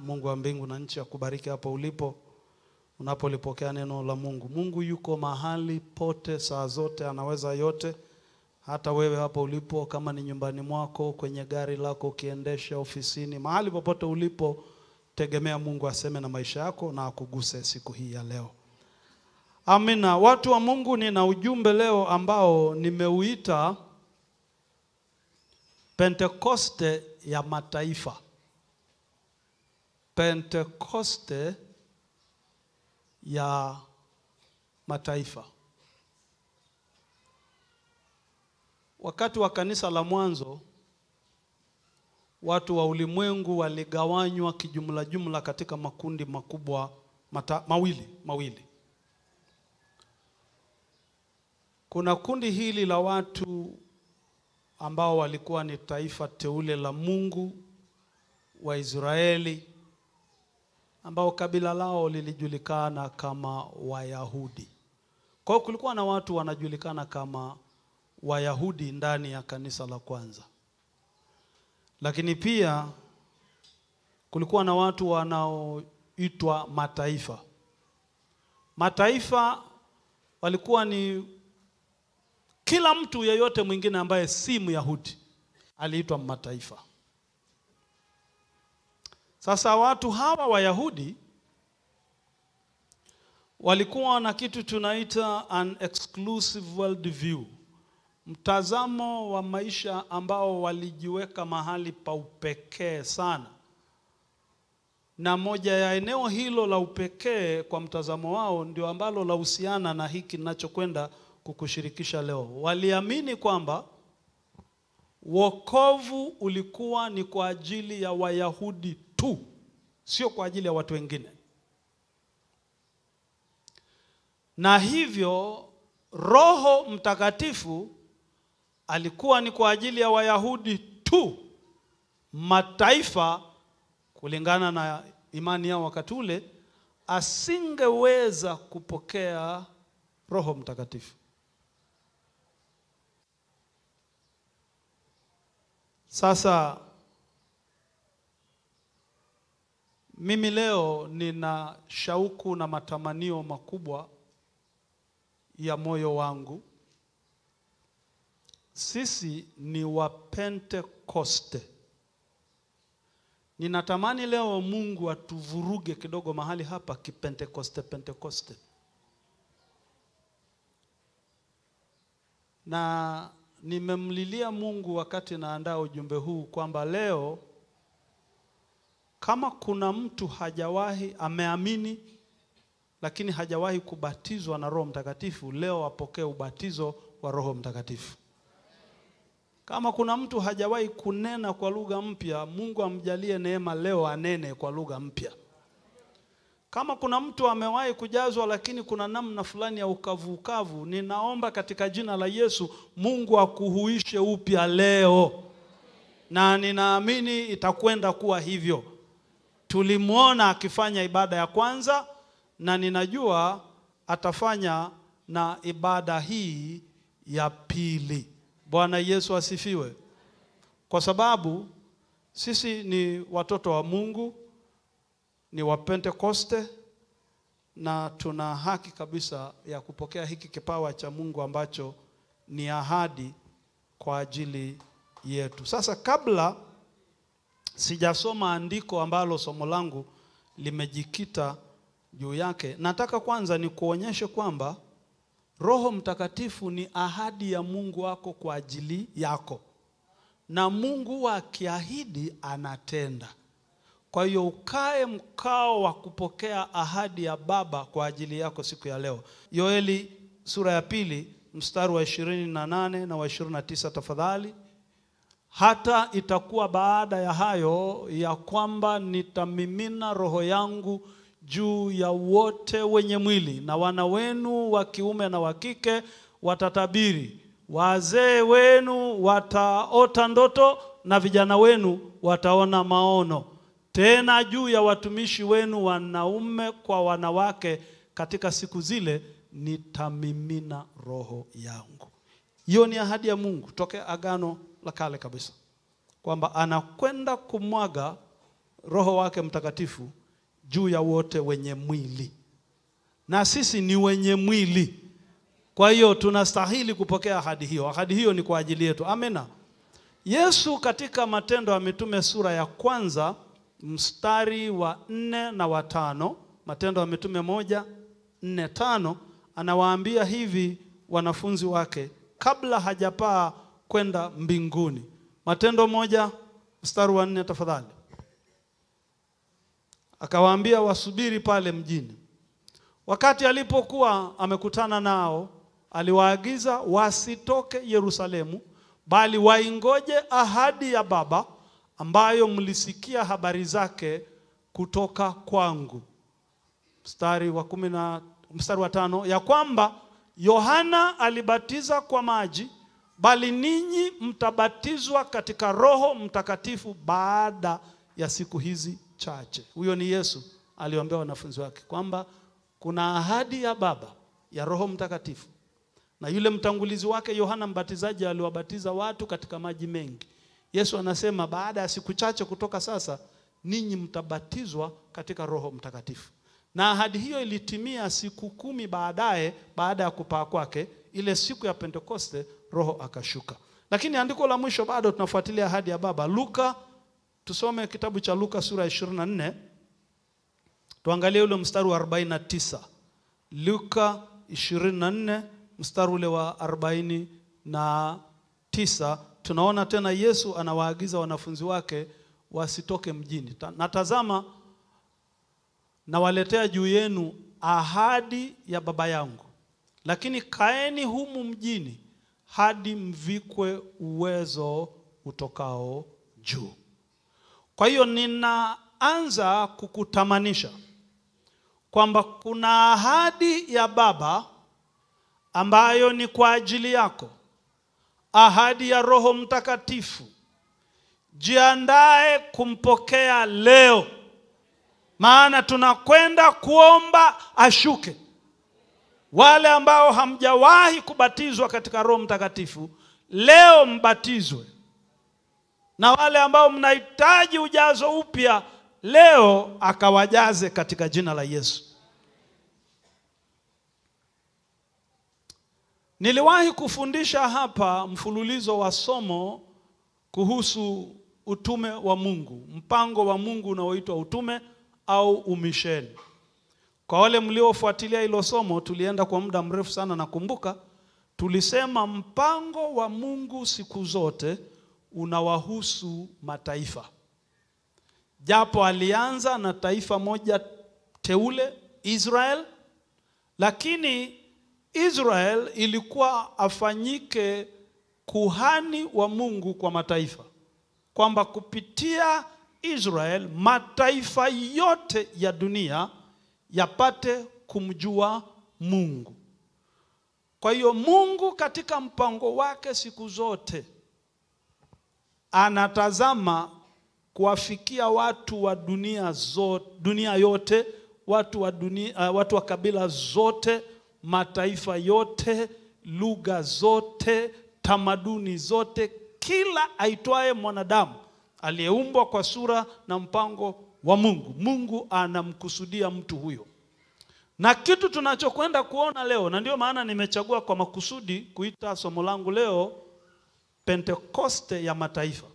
Mungu wa mbingu na nchi akubariki hapo ulipo unapolipokea neno la Mungu. Mungu yuko mahali pote saa zote, anaweza yote. Hata wewe hapo ulipo, kama ni nyumbani mwako, kwenye gari lako ukiendesha, ofisini, mahali popote ulipo, tegemea Mungu aseme na maisha yako na akuguse siku hii ya leo. Amina. Watu wa Mungu, nina ujumbe leo ambao nimeuita Pentekoste ya mataifa. Pentekoste ya mataifa. Wakati wa kanisa la mwanzo, watu wa ulimwengu waligawanywa kijumla jumla katika makundi makubwa mawili. Kuna kundi hili la watu ambao walikuwa ni taifa teule la Mungu wa Israeli, ambao kabila lao lilijulikana kama Wayahudi. Kwa hiyo kulikuwa na watu wanajulikana kama Wayahudi ndani ya kanisa la kwanza. Lakini pia kulikuwa na watu wanaoitwa mataifa. Mataifa walikuwa ni kila mtu yeyote mwingine ambaye si Myahudi aliitwa mataifa. Sasa watu hawa Wayahudi walikuwa na kitu tunaita an exclusive world view, mtazamo wa maisha ambao walijiweka mahali pa upekee sana. Na moja ya eneo hilo la upekee kwa mtazamo wao ndio ambalo lahusiana na hiki ninachokwenda kukushirikisha leo. Waliamini kwamba wokovu ulikuwa ni kwa ajili ya Wayahudi tu, sio kwa ajili ya watu wengine. Na hivyo Roho Mtakatifu alikuwa ni kwa ajili ya Wayahudi tu. Mataifa, kulingana na imani yao wakati ule, asingeweza kupokea Roho Mtakatifu. Sasa mimi leo nina shauku na matamanio makubwa ya moyo wangu. Sisi ni wa Pentekoste. Ninatamani leo Mungu atuvuruge kidogo mahali hapa Pentekoste. Na nimemlilia Mungu wakati naandaa ujumbe huu kwamba leo kama kuna mtu hajawahi ameamini lakini hajawahi kubatizwa na Roho Mtakatifu, leo apokee ubatizo wa Roho Mtakatifu. Kama kuna mtu hajawahi kunena kwa lugha mpya, Mungu amjalie neema leo anene kwa lugha mpya. Kama kuna mtu amewahi kujazwa lakini kuna namna fulani ya ukavu, ninaomba katika jina la Yesu Mungu akuhuishe upya leo. Na ninaamini itakwenda kuwa hivyo. Tulimuona akifanya ibada ya kwanza na ninajua atafanya na ibada hii ya pili. Bwana Yesu asifiwe. Kwa sababu sisi ni watoto wa Mungu, ni wa Pentekoste, na tuna haki kabisa ya kupokea hiki kipawa cha Mungu ambacho ni ahadi kwa ajili yetu. Sasa kabla sijasoma andiko ambalo somo langu limejikita juu yake, nataka kwanza ni kuonyeshe kwamba Roho Mtakatifu ni ahadi ya Mungu wako kwa ajili yako. Na Mungu akiahidi anatenda. Kwa hiyo ukae mkao wa kupokea ahadi ya Baba kwa ajili yako siku ya leo. Yoeli sura ya 2 mstari wa 28 na wa 29 tafadhali. Hata itakuwa baada ya hayo ya kwamba nitamimina roho yangu juu ya wote wenye mwili, na wana wenu wa kiume na wa kike watatabiri, wazee wenu wataota ndoto, na vijana wenu wataona maono. Tena juu ya watumishi wenu wanaume kwa wanawake katika siku zile nitamimina roho yangu. Hiyo ni ahadi ya Mungu tokea Agano la Kale kabisa, kwamba anakwenda kumwaga Roho wake Mtakatifu juu ya wote wenye mwili. Na sisi ni wenye mwili. Kwa hiyo tunastahili kupokea ahadi hiyo. Ahadi hiyo ni kwa ajili yetu. Amena. Yesu katika Matendo ya Mitume sura ya 1 mstari wa 4 na wa 5, Matendo ya Mitume 1:4-5, anawaambia hivi wanafunzi wake kabla hajapaa kwenda mbinguni. Matendo 1 mstari wa 4 tafadhali. Akawaambia wasubiri pale mjini. Wakati alipokuwa amekutana nao, aliwaagiza wasitoke Yerusalemu, bali waingoje ahadi ya Baba ambayo mlisikia habari zake kutoka kwangu. Mstari wa 5, ya kwamba Yohana alibatiza kwa maji, bali ninyi mtabatizwa katika Roho Mtakatifu baada ya siku hizi chache. Huyo ni Yesu aliwaambia wanafunzi wake kwamba kuna ahadi ya Baba ya Roho Mtakatifu. Na yule mtangulizi wake Yohana Mbatizaji aliwabatiza watu katika maji mengi. Yesu anasema baada ya siku chache kutoka sasa ninyi mtabatizwa katika Roho Mtakatifu. Na ahadi hiyo ilitimia siku 10 baadaye, baada ya kupaa kwake, ile siku ya Pentekoste Roho akashuka. Lakini andiko la mwisho bado tunafuatilia ahadi ya Baba. Luka, tusome kitabu cha Luka sura ya 24. Tuangalie ule mstari wa 49. Luka 24 mstari ule wa 49, tunaona tena Yesu anawaagiza wanafunzi wake wasitoke mjini. Na tazama, nawaletea juu yenu ahadi ya Baba yangu, lakini kaeni humu mjini hadi mvikwe uwezo utokao juu. Kwa hiyo ninaanza kukutamanisha kwamba kuna ahadi ya Baba ambayo ni kwa ajili yako. Ahadi ya Roho Mtakatifu. Jiandae kumpokea leo, maana tunakwenda kuomba ashuke. Wale ambao hamjawahi kubatizwa katika Roho Mtakatifu, leo mbatizwe. Na wale ambao mnahitaji ujazo upya, leo akawajaze katika jina la Yesu. Niliwahi kufundisha hapa mfululizo wa somo kuhusu utume wa Mungu, mpango wa Mungu unaoitwa utume au umisheni. Kwa wale mliofuatilia hilo somo, tulienda kwa muda mrefu sana. Nakumbuka tulisema mpango wa Mungu siku zote unawahusu mataifa. Japo alianza na taifa moja teule, Israel, lakini Israel ilikuwa afanyike kuhani wa Mungu kwa mataifa. Kwamba kupitia Israel mataifa yote ya dunia yapate kumjua Mungu. Kwa hiyo Mungu katika mpango wake siku zote anatazama kuwafikia watu wa dunia yote, watu wa kabila zote, mataifa yote, lugha zote, tamaduni zote, kila aitwaye mwanadamu aliyeumbwa kwa sura na mpango wa Mungu. Mungu anamkusudia mtu huyo. Na kitu tunachokwenda kuona leo, na ndio maana nimechagua kwa makusudi kuita somo langu leo Pentekoste ya mataifa.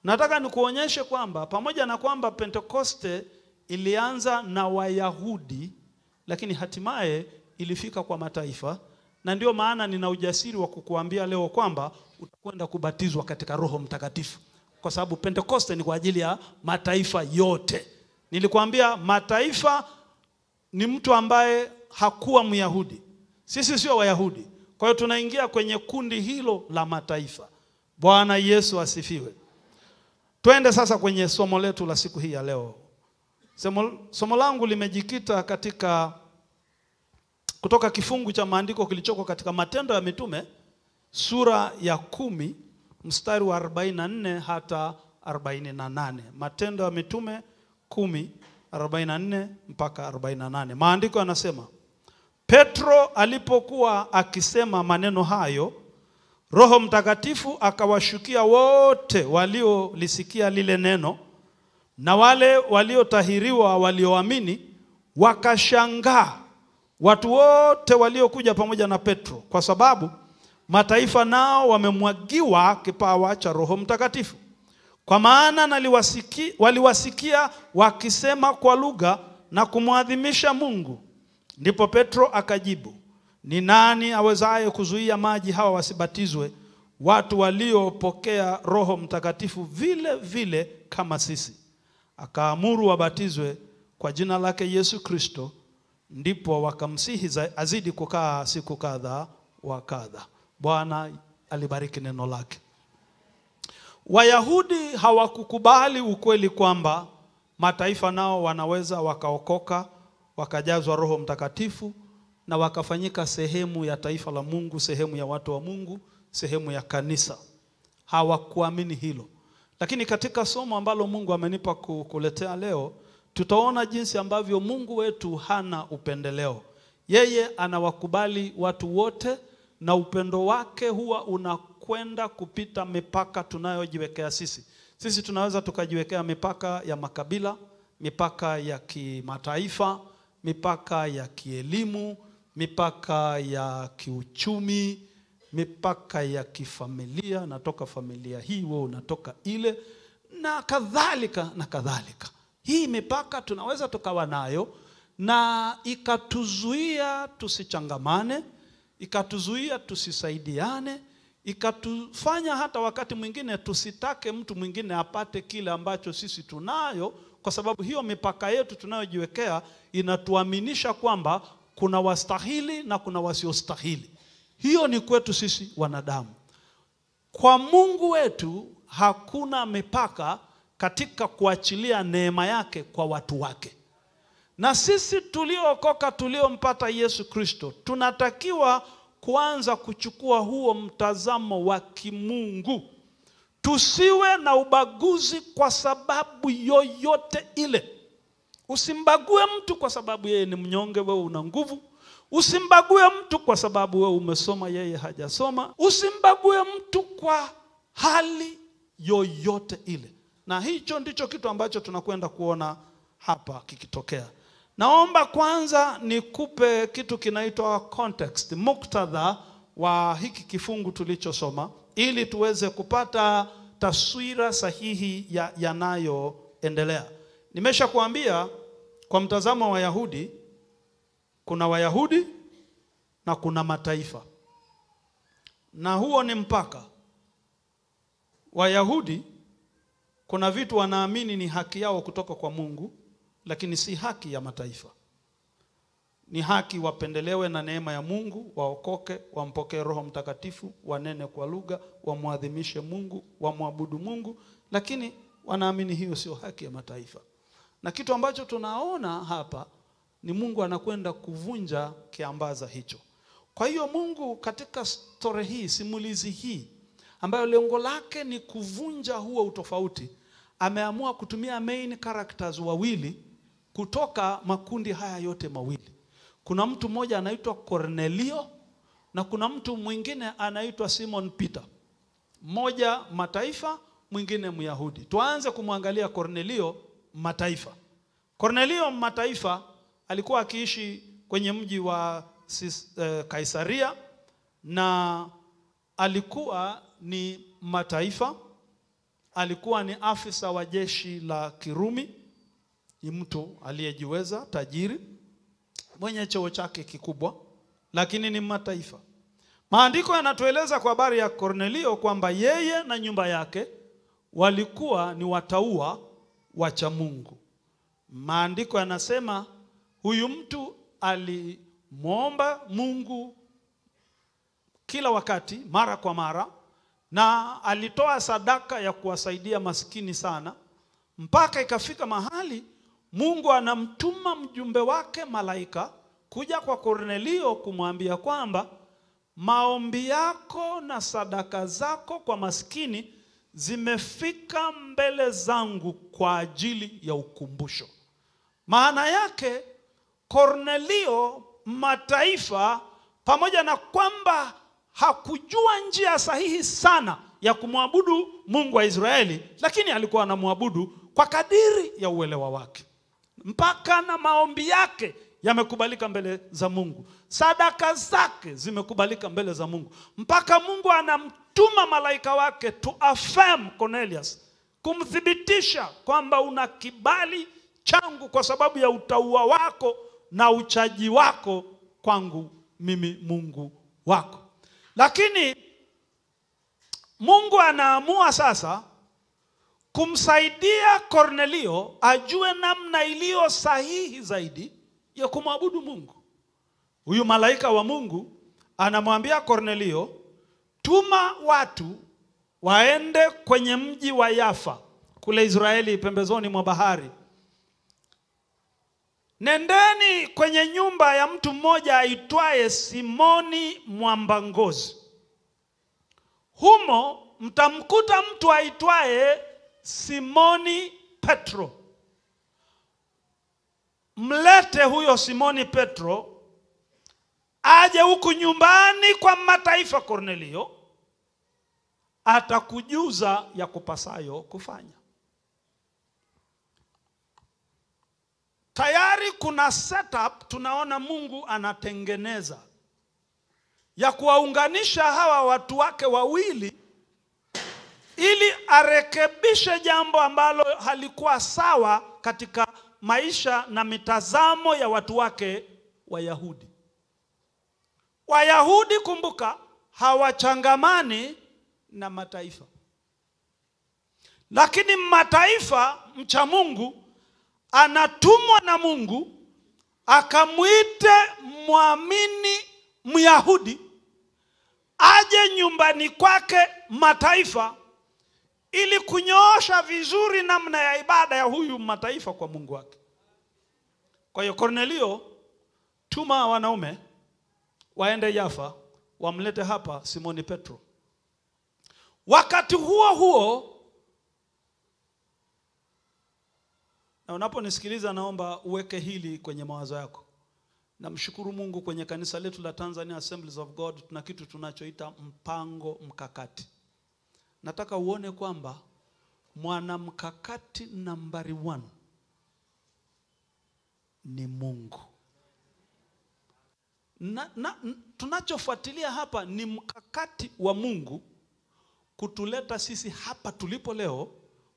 Nataka nikuonyeshe kwamba pamoja na kwamba Pentekoste ilianza na Wayahudi, lakini hatimaye ilifika kwa mataifa. Na ndio maana nina ujasiri wa kukuambia leo kwamba utakwenda kubatizwa katika Roho Mtakatifu, kwa sababu Pentekoste ni kwa ajili ya mataifa yote. Nilikwambia mataifa ni mtu ambaye hakuwa Myahudi. Sisi sio Wayahudi. Kwa hiyo tunaingia kwenye kundi hilo la mataifa. Bwana Yesu asifiwe. Twende sasa kwenye somo letu la siku hii ya leo. Somo langu limejikita katika kutoka kifungu cha maandiko kilichoko katika Matendo ya Mitume sura ya 10 mstari wa 44 hata 48. Matendo ya Mitume 10:44 mpaka 48. Maandiko yanasema, Petro alipokuwa akisema maneno hayo, Roho Mtakatifu akawashukia wote waliolisikia lile neno. Na wale waliotahiriwa walioamini wakashangaa watu wote waliokuja pamoja na Petro, kwa sababu mataifa nao wamemwagiwa kipawa cha Roho Mtakatifu. Kwa maana waliwasikia wakisema kwa lugha na kumwadhimisha Mungu. Ndipo Petro akajibu, ni nani awezaye kuzuia maji hawa wasibatizwe, watu waliopokea Roho Mtakatifu vile vile kama sisi? Akaamuru wabatizwe kwa jina lake Yesu Kristo. Ndipo wakamsihi azidi kukaa siku kadha wa kadha. Bwana alibariki neno lake. Wayahudi hawakukubali ukweli kwamba mataifa nao wanaweza wakaokoka, wakajazwa Roho Mtakatifu na wakafanyika sehemu ya taifa la Mungu, sehemu ya watu wa Mungu, sehemu ya kanisa. Hawakuamini hilo. Lakini katika somo ambalo Mungu amenipa kukuletea leo, tutaona jinsi ambavyo Mungu wetu hana upendeleo. Yeye anawakubali watu wote, na upendo wake huwa unakwenda kupita mipaka tunayojiwekea sisi. Sisi tunaweza tukajiwekea mipaka ya makabila, mipaka ya kimataifa, mipaka ya kielimu, mipaka ya kiuchumi, mipaka ya kifamilia, natoka familia hii, wewe unatoka ile, na kadhalika na kadhalika. Hii mipaka tunaweza tukawa nayo, na ikatuzuia tusichangamane, ikatuzuia tusisaidiane, ikatufanya hata wakati mwingine tusitake mtu mwingine apate kile ambacho sisi tunayo, kwa sababu hiyo mipaka yetu tunayojiwekea inatuaminisha kwamba kuna wastahili na kuna wasiostahili. Hiyo ni kwetu sisi wanadamu. Kwa Mungu wetu hakuna mipaka katika kuachilia neema yake kwa watu wake. Na sisi tuliookoka, tuliompata Yesu Kristo, tunatakiwa kuanza kuchukua huo mtazamo wa kimungu. Tusiwe na ubaguzi kwa sababu yoyote ile. Usimbague mtu kwa sababu yeye ni mnyonge, wewe una nguvu. Usimbague mtu kwa sababu wewe umesoma, yeye hajasoma. Usimbague mtu kwa hali yoyote ile. Na hicho ndicho kitu ambacho tunakwenda kuona hapa kikitokea. Naomba kwanza nikupe kitu kinaitwa context, muktadha wa hiki kifungu tulichosoma, ili tuweze kupata taswira sahihi ya yanayoendelea. Nimeshakuambia kwa mtazamo wa Wayahudi, kuna Wayahudi na kuna mataifa. Na huo ni mpaka. Wayahudi kuna vitu wanaamini ni haki yao kutoka kwa Mungu, lakini si haki ya mataifa. Ni haki wapendelewe na neema ya Mungu, waokoke, wampokee Roho Mtakatifu, wanene kwa lugha, wamwadhimishe Mungu, wamwabudu Mungu, lakini wanaamini hiyo sio haki ya mataifa. Na kitu ambacho tunaona hapa ni Mungu anakwenda kuvunja kiambaza hicho. Kwa hiyo Mungu katika story hii, simulizi hii, ambayo lengo lake ni kuvunja huo utofauti, ameamua kutumia main characters wawili kutoka makundi haya yote mawili. Kuna mtu mmoja anaitwa Kornelio na kuna mtu mwingine anaitwa Simon Peter. Mmoja mataifa, mwingine Myahudi. Tuanze kumwangalia Kornelio, mataifa. Kornelio mataifa alikuwa akiishi kwenye mji wa Kaisaria, na alikuwa ni mataifa. Alikuwa ni afisa wa jeshi la Kirumi, ni mtu aliyejiweza, tajiri, mwenye cheo chake kikubwa, lakini ni mataifa. Maandiko yanatueleza kwa habari ya Kornelio kwamba yeye na nyumba yake walikuwa ni wataua wacha Mungu. Maandiko yanasema huyu mtu alimuomba Mungu kila wakati, mara kwa mara, na alitoa sadaka ya kuwasaidia maskini sana, mpaka ikafika mahali Mungu anamtuma mjumbe wake malaika kuja kwa Kornelio kumwambia kwamba maombi yako na sadaka zako kwa maskini zimefika mbele zangu kwa ajili ya ukumbusho. Maana yake Kornelio mataifa, pamoja na kwamba hakujua njia sahihi sana ya kumwabudu Mungu wa Israeli, lakini alikuwa anamwabudu kwa kadiri ya uelewa wake. Mpaka na maombi yake yamekubalika mbele za Mungu. Sadaka zake zimekubalika mbele za Mungu. Mpaka Mungu anamtuma malaika wake to affirm Cornelius, kumthibitisha kwamba una kibali changu kwa sababu ya utauwa wako na uchaji wako kwangu mimi Mungu wako. Lakini Mungu anaamua sasa kumsaidia Kornelio ajue namna iliyo sahihi zaidi ya kumwabudu Mungu. Huyu malaika wa Mungu anamwambia Kornelio, tuma watu waende kwenye mji wa Yafa kule Israeli pembezoni mwa bahari. Nendeni kwenye nyumba ya mtu mmoja aitwaye Simoni Mwambangozi. Humo mtamkuta mtu aitwaye Simoni Petro. Mlete huyo Simoni Petro aje huku nyumbani kwa mataifa Kornelio, atakujuza ya kupasayo kufanya. Tayari kuna setup tunaona Mungu anatengeneza ya kuwaunganisha hawa watu wake wawili ili arekebishe jambo ambalo halikuwa sawa katika maisha na mitazamo ya watu wake Wayahudi. Wayahudi, kumbuka, hawachangamani na mataifa. Lakini mataifa, mcha Mungu anatumwa na Mungu akamwite muamini Myahudi aje nyumbani kwake mataifa ili kunyoosha vizuri namna ya ibada ya huyu mataifa kwa Mungu wake. Kwa hiyo Kornelio, tuma wanaume waende Yafa wamlete hapa Simoni Petro. Wakati huo huo, na unaponisikiliza naomba uweke hili kwenye mawazo yako. Namshukuru Mungu, kwenye kanisa letu la Tanzania Assemblies of God tuna kitu tunachoita mpango mkakati. Nataka uone kwamba mwanamkakati nambari 1 ni Mungu. Tunachofuatilia hapa ni mkakati wa Mungu kutuleta sisi hapa tulipo leo,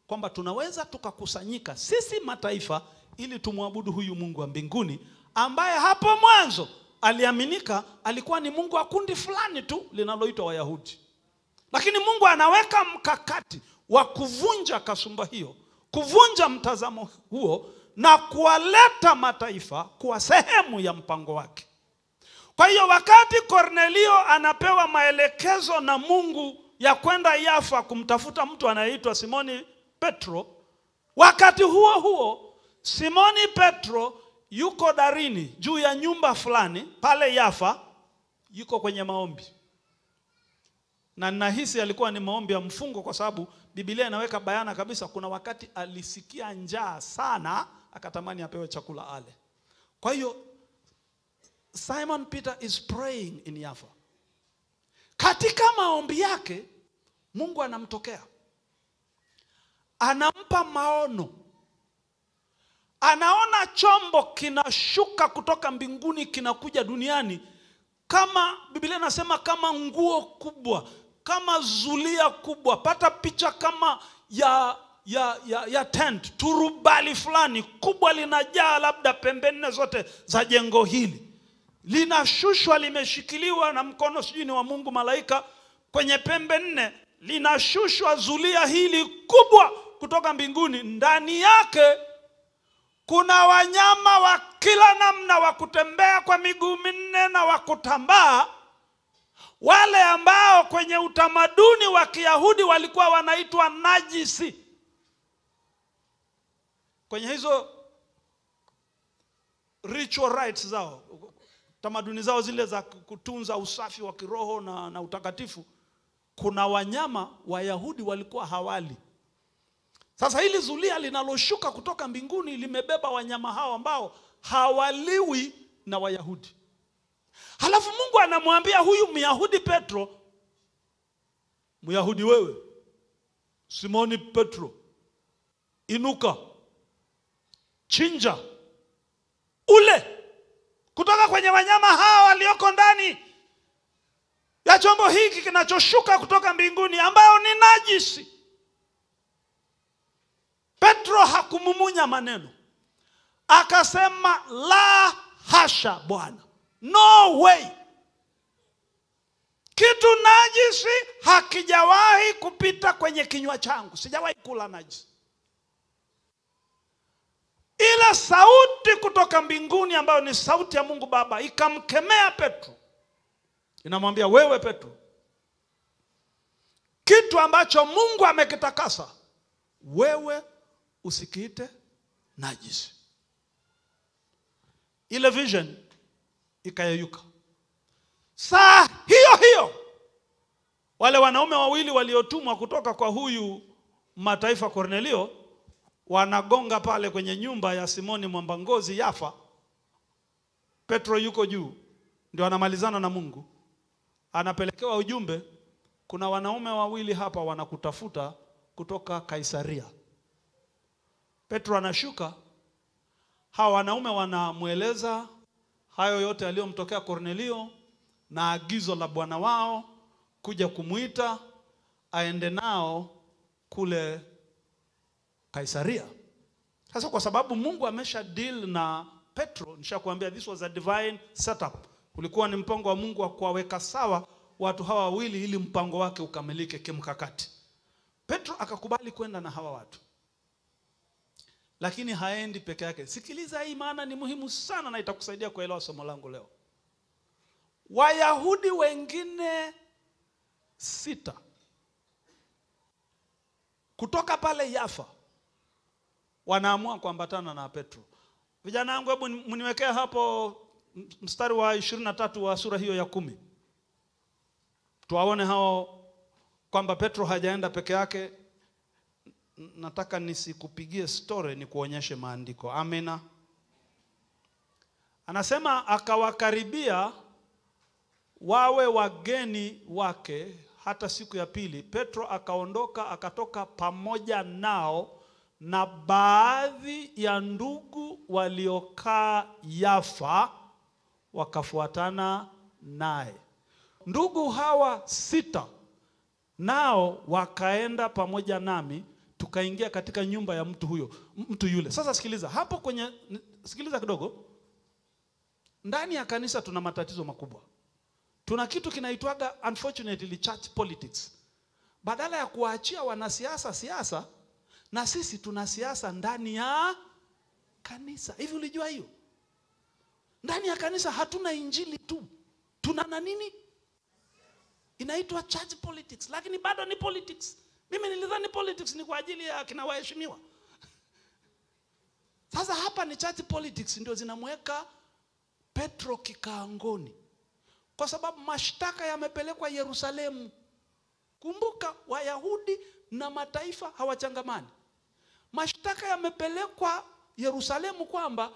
kwamba tunaweza tukakusanyika sisi mataifa ili tumwabudu huyu Mungu wa mbinguni ambaye hapo mwanzo aliaminika alikuwa ni Mungu wa kundi fulani tu linaloitwa Wayahudi. Lakini Mungu anaweka mkakati wa kuvunja kasumba hiyo, kuvunja mtazamo huo na kuwaleta mataifa kuwa sehemu ya mpango wake. Kwa hiyo wakati Kornelio anapewa maelekezo na Mungu ya kwenda Yafa kumtafuta mtu anayeitwa Simoni Petro, wakati huo huo Simoni Petro yuko darini juu ya nyumba fulani pale Yafa, yuko kwenye maombi. Na nahisi alikuwa ni maombi ya mfungo, kwa sababu Biblia inaweka bayana kabisa kuna wakati alisikia njaa sana akatamani apewe chakula ale. Kwa hiyo Simon Peter is praying in Yafa. Katika maombi yake Mungu anamtokea, anampa maono. Anaona chombo kinashuka kutoka mbinguni kinakuja duniani, kama Biblia inasema kama nguo kubwa, kama zulia kubwa. Pata picha kama ya tent, turubali fulani kubwa linajaa labda pembe 4 zote za jengo hili. Linashushwa, limeshikiliwa na mkono sijui ni wa Mungu malaika kwenye pembe 4. Linashushwa zulia hili kubwa kutoka mbinguni. Ndani yake kuna wanyama wa kila namna, wa kutembea kwa miguu 4 na wa kutambaa, wale ambao kwenye utamaduni wa Kiyahudi walikuwa wanaitwa najisi. Kwenye hizo ritual rites zao, tamaduni zao zile za kutunza usafi wa kiroho na utakatifu, kuna wanyama Wayahudi walikuwa hawali. Sasa hili zulia linaloshuka kutoka mbinguni limebeba wanyama hao ambao hawaliwi na Wayahudi. Halafu Mungu anamwambia huyu Myahudi Petro, Myahudi wewe, Simoni Petro, inuka, chinja, ule kutoka kwenye wanyama hawa walioko ndani ya chombo hiki kinachoshuka kutoka mbinguni, ambao ni najisi. Petro hakumumunya maneno, akasema la hasha Bwana, no way. Kitu najisi hakijawahi kupita kwenye kinywa changu, sijawahi kula najisi. Ile sauti kutoka mbinguni ambayo ni sauti ya Mungu Baba ikamkemea Petro, inamwambia wewe Petro, kitu ambacho Mungu amekitakasa wewe usikiite najisi. Ile vision ikayeyuka. Saa hiyo hiyo wale wanaume wawili waliotumwa kutoka kwa huyu mataifa Kornelio wanagonga pale kwenye nyumba ya Simoni Mwambangozi Yafa. Petro yuko juu, ndio anamalizana na Mungu. Anapelekewa ujumbe, kuna wanaume wawili hapa wanakutafuta kutoka Kaisaria. Petro anashuka, hawa wanaume wanamueleza hayo yote aliyomtokea Kornelio na agizo la bwana wao kuja kumuita aende nao kule Kaisaria. Sasa kwa sababu Mungu amesha deal na Petro, nishakuambia this was a divine setup. Ulikuwa ni mpango wa Mungu wa kuwaweka sawa watu hawa wawili ili mpango wake ukamilike kimkakati. Petro akakubali kwenda na hawa watu. Lakini haendi peke yake. Sikiliza hii, maana ni muhimu sana na itakusaidia kuelewa somo langu leo. Wayahudi wengine 6 kutoka pale Yafa wanaamua kuambatana na Petro. Vijana wangu, hebu mniwekea hapo mstari wa 23 wa sura hiyo ya 10. Tuwaone hao kwamba Petro hajaenda peke yake. Nataka nisikupigie story, ni kuonyeshe maandiko. Amina. Anasema akawakaribia wawe wageni wake hata siku ya pili. Petro akaondoka akatoka pamoja nao na baadhi ya ndugu waliokaa Yafa wakafuatana naye. Ndugu hawa 6 nao wakaenda pamoja nami, tukaingia katika nyumba ya mtu yule. Sasa sikiliza hapo sikiliza kidogo. Ndani ya kanisa tuna matatizo makubwa. Tuna kitu kinaitwaga unfortunately church politics. Badala ya kuachia wanasiasa siasa, na sisi tuna siasa ndani ya kanisa. Hivi ulijua hiyo? Ndani ya kanisa hatuna injili tu, tuna na nini inaitwa church politics, lakini bado ni politics. Mimi nilidhani politics ni kwa ajili ya kina waheshimiwa. Sasa hapa ni church politics ndio zinamweka Petro kikaangoni, kwa sababu mashtaka yamepelekwa Yerusalemu. Kumbuka Wayahudi na mataifa hawachangamani. Mashtaka yamepelekwa Yerusalemu kwamba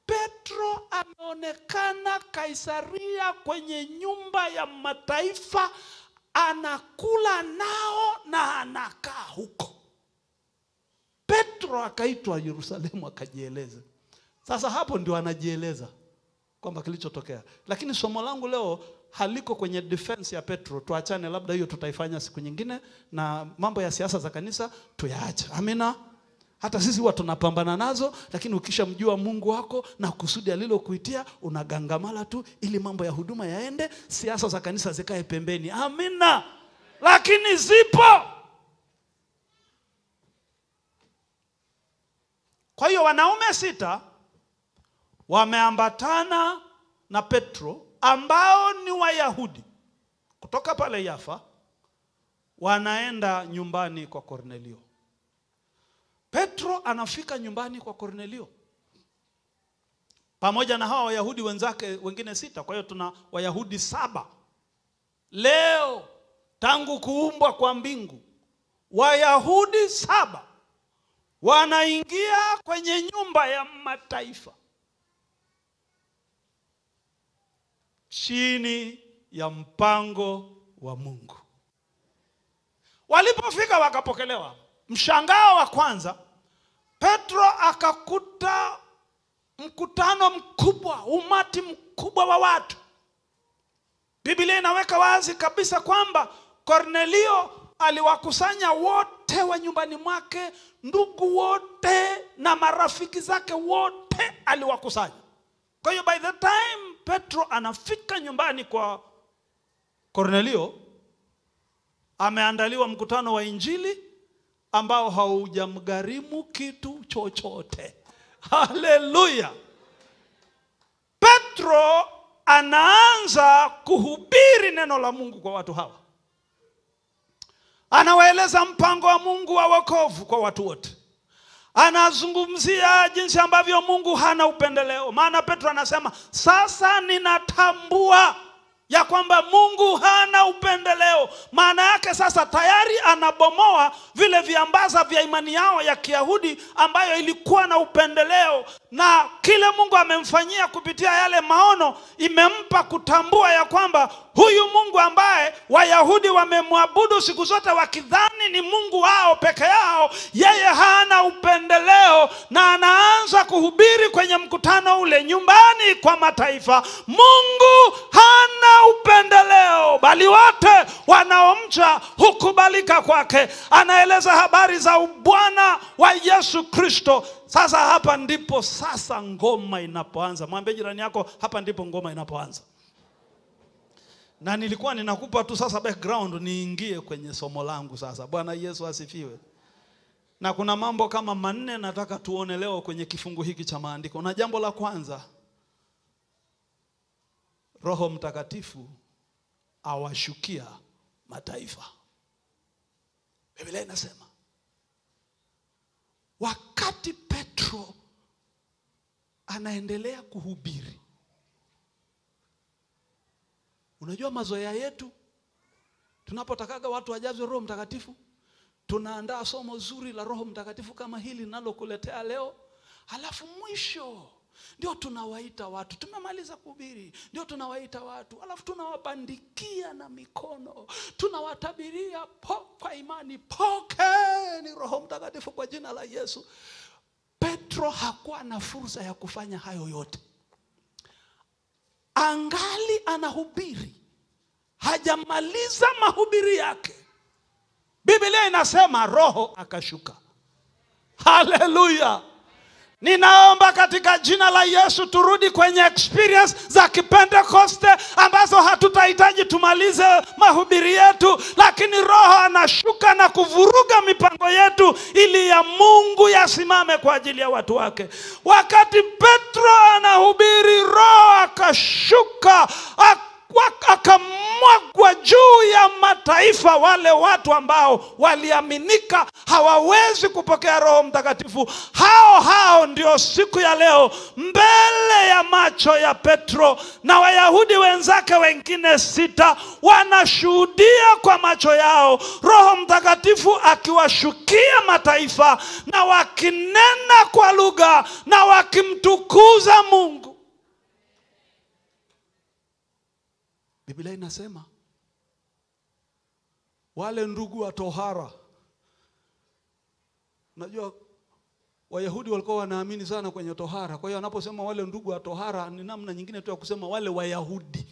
Petro ameonekana Kaisaria kwenye nyumba ya mataifa, anakula nao na anakaa huko. Petro akaitwa Yerusalemu akajieleza. Sasa hapo ndio anajieleza kwamba kilichotokea. Lakini somo langu leo haliko kwenye defense ya Petro. Tuachane, labda hiyo tutaifanya siku nyingine, na mambo ya siasa za kanisa tuyaache. Amina. Hata sisi huwa tunapambana nazo, lakini ukishamjua Mungu wako na kusudi alilokuitia, unagangamala tu ili mambo ya huduma yaende, siasa za kanisa zikae pembeni. Amina. Lakini zipo. Kwa hiyo wanaume 6 wameambatana na Petro ambao ni Wayahudi kutoka pale Yafa, wanaenda nyumbani kwa Kornelio. Petro anafika nyumbani kwa Kornelio pamoja na hawa Wayahudi wenzake wengine 6. Kwa hiyo tuna Wayahudi 7. Leo tangu kuumbwa kwa mbingu, Wayahudi 7 wanaingia kwenye nyumba ya mataifa chini ya mpango wa Mungu. Walipofika wakapokelewa. Mshangao wa kwanza, Petro akakuta mkutano mkubwa, umati mkubwa wa watu. Biblia inaweka wazi kabisa kwamba Kornelio aliwakusanya wote wa nyumbani mwake, ndugu wote na marafiki zake wote aliwakusanya. Kwa hiyo by the time Petro anafika nyumbani kwa Kornelio, ameandaliwa mkutano wa injili ambao haujamgharimu kitu chochote. Haleluya! Petro anaanza kuhubiri neno la Mungu kwa watu hawa. Anawaeleza mpango wa Mungu wa wokovu kwa watu wote. Anazungumzia jinsi ambavyo Mungu hana upendeleo. Maana Petro anasema, sasa ninatambua ya kwamba Mungu hana upendeleo. Maana yake sasa tayari anabomoa vile viambaza vya imani yao ya Kiyahudi ambayo ilikuwa na upendeleo, na kile Mungu amemfanyia kupitia yale maono imempa kutambua ya kwamba huyu Mungu ambaye Wayahudi wamemwabudu siku zote wakidhani ni Mungu wao peke yao, yeye hana upendeleo. Na anaanza kuhubiri kwenye mkutano ule nyumbani kwa mataifa, Mungu hana upendeleo, bali wote wanaomcha hukubalika kwake. Anaeleza habari za ubwana wa Yesu Kristo. Sasa hapa ndipo sasa ngoma inapoanza. Mwambie jirani yako, hapa ndipo ngoma inapoanza. Na nilikuwa ninakupa tu sasa background niingie kwenye somo langu sasa. Bwana Yesu asifiwe. Na kuna mambo kama 4 nataka tuone leo kwenye kifungu hiki cha maandiko. Na jambo la kwanza, Roho Mtakatifu awashukia mataifa. Biblia inasema wakati Petro anaendelea kuhubiri. Unajua mazoea yetu, tunapotakaga watu wajazwe Roho Mtakatifu, tunaandaa somo zuri la Roho Mtakatifu kama hili nalokuletea leo. Halafu mwisho ndio tunawaita watu, tumemaliza kuhubiri, ndio tunawaita watu, halafu tunawabandikia na mikono, tunawatabiria kwa imani, pokeni Roho Mtakatifu kwa jina la Yesu. Petro hakuwa na fursa ya kufanya hayo yote. Angali anahubiri, hajamaliza mahubiri yake, Biblia inasema Roho akashuka. Haleluya! Ninaomba katika jina la Yesu turudi kwenye experience za Kipentekoste ambazo hatutahitaji tumalize mahubiri yetu, lakini Roho anashuka na kuvuruga mipango yetu ili ya Mungu yasimame kwa ajili ya watu wake. Wakati Petro anahubiri, Roho akashuka, akamwagwa juu ya mataifa, wale watu ambao waliaminika hawawezi kupokea Roho Mtakatifu. Hao ndio siku ya leo mbele ya macho ya Petro na Wayahudi wenzake wengine 6 wanashuhudia kwa macho yao Roho Mtakatifu akiwashukia mataifa, na wakinena kwa lugha na wakimtukuza Mungu. Biblia inasema wale ndugu wa tohara. Unajua Wayahudi walikuwa wanaamini sana kwenye tohara. Kwa hiyo anaposema wale ndugu wa tohara ni namna nyingine tu ya kusema wale Wayahudi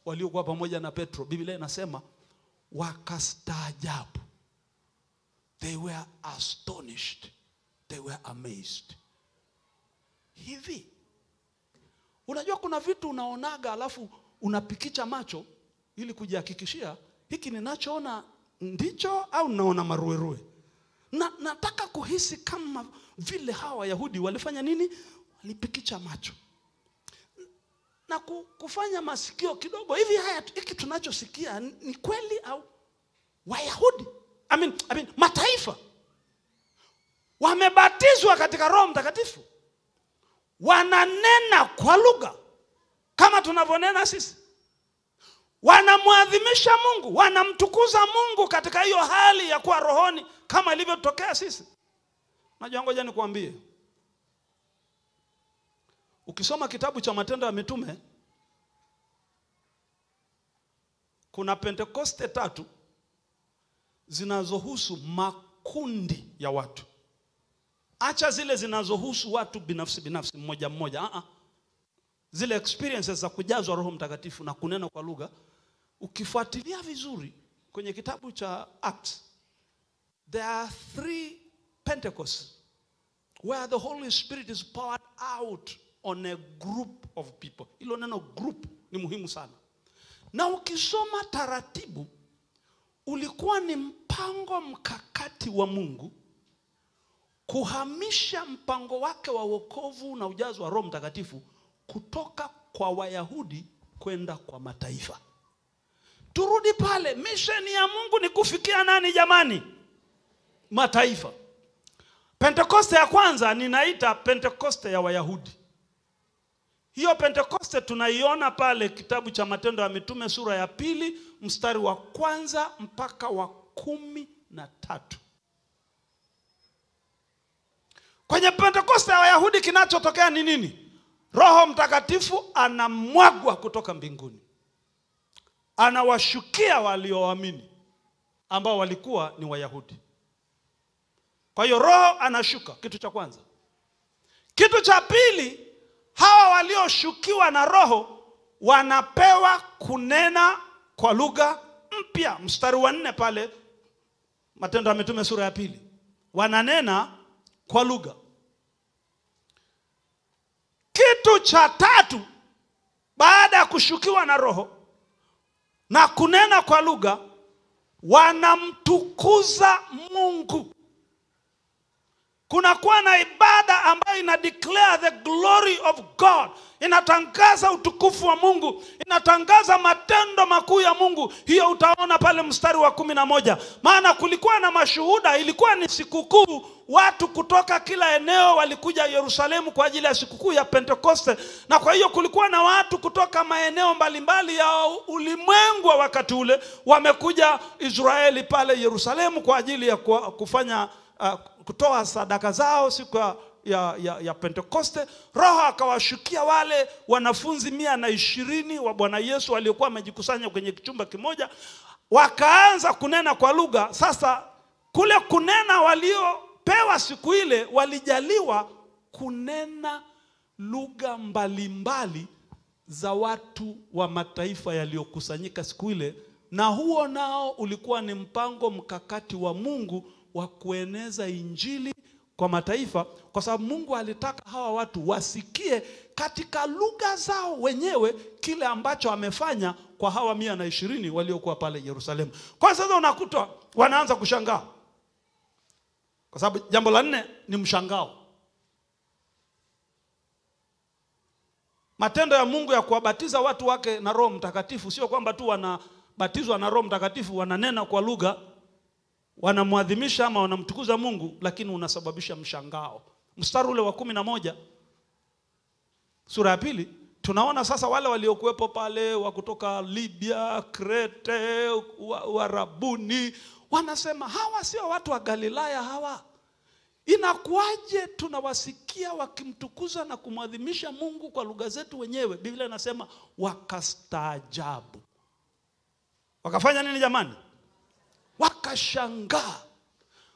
waliokuwa pamoja na Petro. Biblia inasema wakastaajabu. They were astonished. They were amazed. Hivi unajua kuna vitu unaonaga alafu unapikicha macho ili kujihakikishia hiki ninachoona ndicho au naona maruerue. Nataka kuhisi kama vile hawa Wayahudi walifanya nini? Walipikicha macho na kufanya masikio kidogo hivi, haya hiki tunachosikia ni kweli au? Wayahudi I mean mataifa wamebatizwa katika Roho Mtakatifu, wananena kwa lugha kama tunavyonena sisi, wanamwadhimisha Mungu, wanamtukuza Mungu katika hiyo hali ya kuwa rohoni kama ilivyotokea sisi. Najua ngoja nikuambie, ukisoma kitabu cha Matendo ya Mitume, kuna Pentekoste 3 zinazohusu makundi ya watu. Acha zile zinazohusu watu binafsi mmoja mmoja. Zile experiences za kujazwa Roho Mtakatifu na kunena kwa lugha, ukifuatilia vizuri kwenye kitabu cha Acts, there are 3 Pentecosts where the Holy Spirit is poured out on a group of people. Hilo neno group ni muhimu sana. Na ukisoma taratibu, ulikuwa ni mpango mkakati wa Mungu kuhamisha mpango wake wa wokovu na ujazo wa Roho Mtakatifu kutoka kwa Wayahudi kwenda kwa mataifa. Turudi pale, mission ya Mungu ni kufikia nani jamani? Mataifa. Pentekoste ya kwanza ninaita Pentekoste ya Wayahudi. Hiyo Pentekoste tunaiona pale kitabu cha Matendo ya Mitume sura ya 2 mstari wa 1 mpaka wa 13. Kwenye Pentekoste ya Wayahudi kinachotokea ni nini? Roho Mtakatifu anamwagwa kutoka mbinguni. Anawashukia walioamini ambao walikuwa ni Wayahudi. Kwa hiyo Roho anashuka, kitu cha kwanza. Kitu cha pili, hawa walioshukiwa na Roho wanapewa kunena kwa lugha mpya. Mstari wa 4 pale Matendo ya Mitume sura ya 2. Wananena kwa lugha. Kitu cha tatu, baada ya kushukiwa na Roho na kunena kwa lugha, wanamtukuza Mungu. Kunakuwa na ibada ambayo ina declare the glory of God. Inatangaza utukufu wa Mungu. Inatangaza matendo makuu ya Mungu. Hiyo utaona pale mstari wa 11. Maana kulikuwa na mashuhuda, ilikuwa ni sikukuu. Watu kutoka kila eneo walikuja Yerusalemu kwa ajili ya sikukuu ya Pentekoste. Na kwa hiyo kulikuwa na watu kutoka maeneo mbalimbali ya ulimwengu wa wakati ule wamekuja Israeli pale Yerusalemu kwa ajili ya kufanya kutoa sadaka zao siku ya Pentekoste. Roho akawashukia wale wanafunzi 120 wa Bwana Yesu waliokuwa wamejikusanya kwenye chumba kimoja, wakaanza kunena kwa lugha. Sasa kule kunena waliopewa siku ile, walijaliwa kunena lugha mbalimbali za watu wa mataifa yaliokusanyika siku ile. Na huo nao ulikuwa ni mpango mkakati wa Mungu wa kueneza injili kwa mataifa, kwa sababu Mungu alitaka hawa watu wasikie katika lugha zao wenyewe kile ambacho amefanya kwa hawa 120 waliokuwa pale Yerusalemu. Kwa sasa unakuta wanaanza kushangaa, kwa sababu jambo la 4 ni mshangao. Matendo ya Mungu ya kuwabatiza watu wake na Roho Mtakatifu sio kwamba tu wanabatizwa na Roho Mtakatifu wananena kwa lugha, wanamuadhimisha ama wanamtukuza Mungu, lakini unasababisha mshangao. Mstari ule wa 11 sura ya 2, tunaona sasa wale waliokuwepo pale wa kutoka Libya, Krete, Warabuni, wanasema hawa sio watu wa Galilaya hawa. Inakuaje tunawasikia wakimtukuza na kumwadhimisha Mungu kwa lugha zetu wenyewe? Biblia inasema wakastaajabu. Wakafanya nini jamani? Wakashangaa.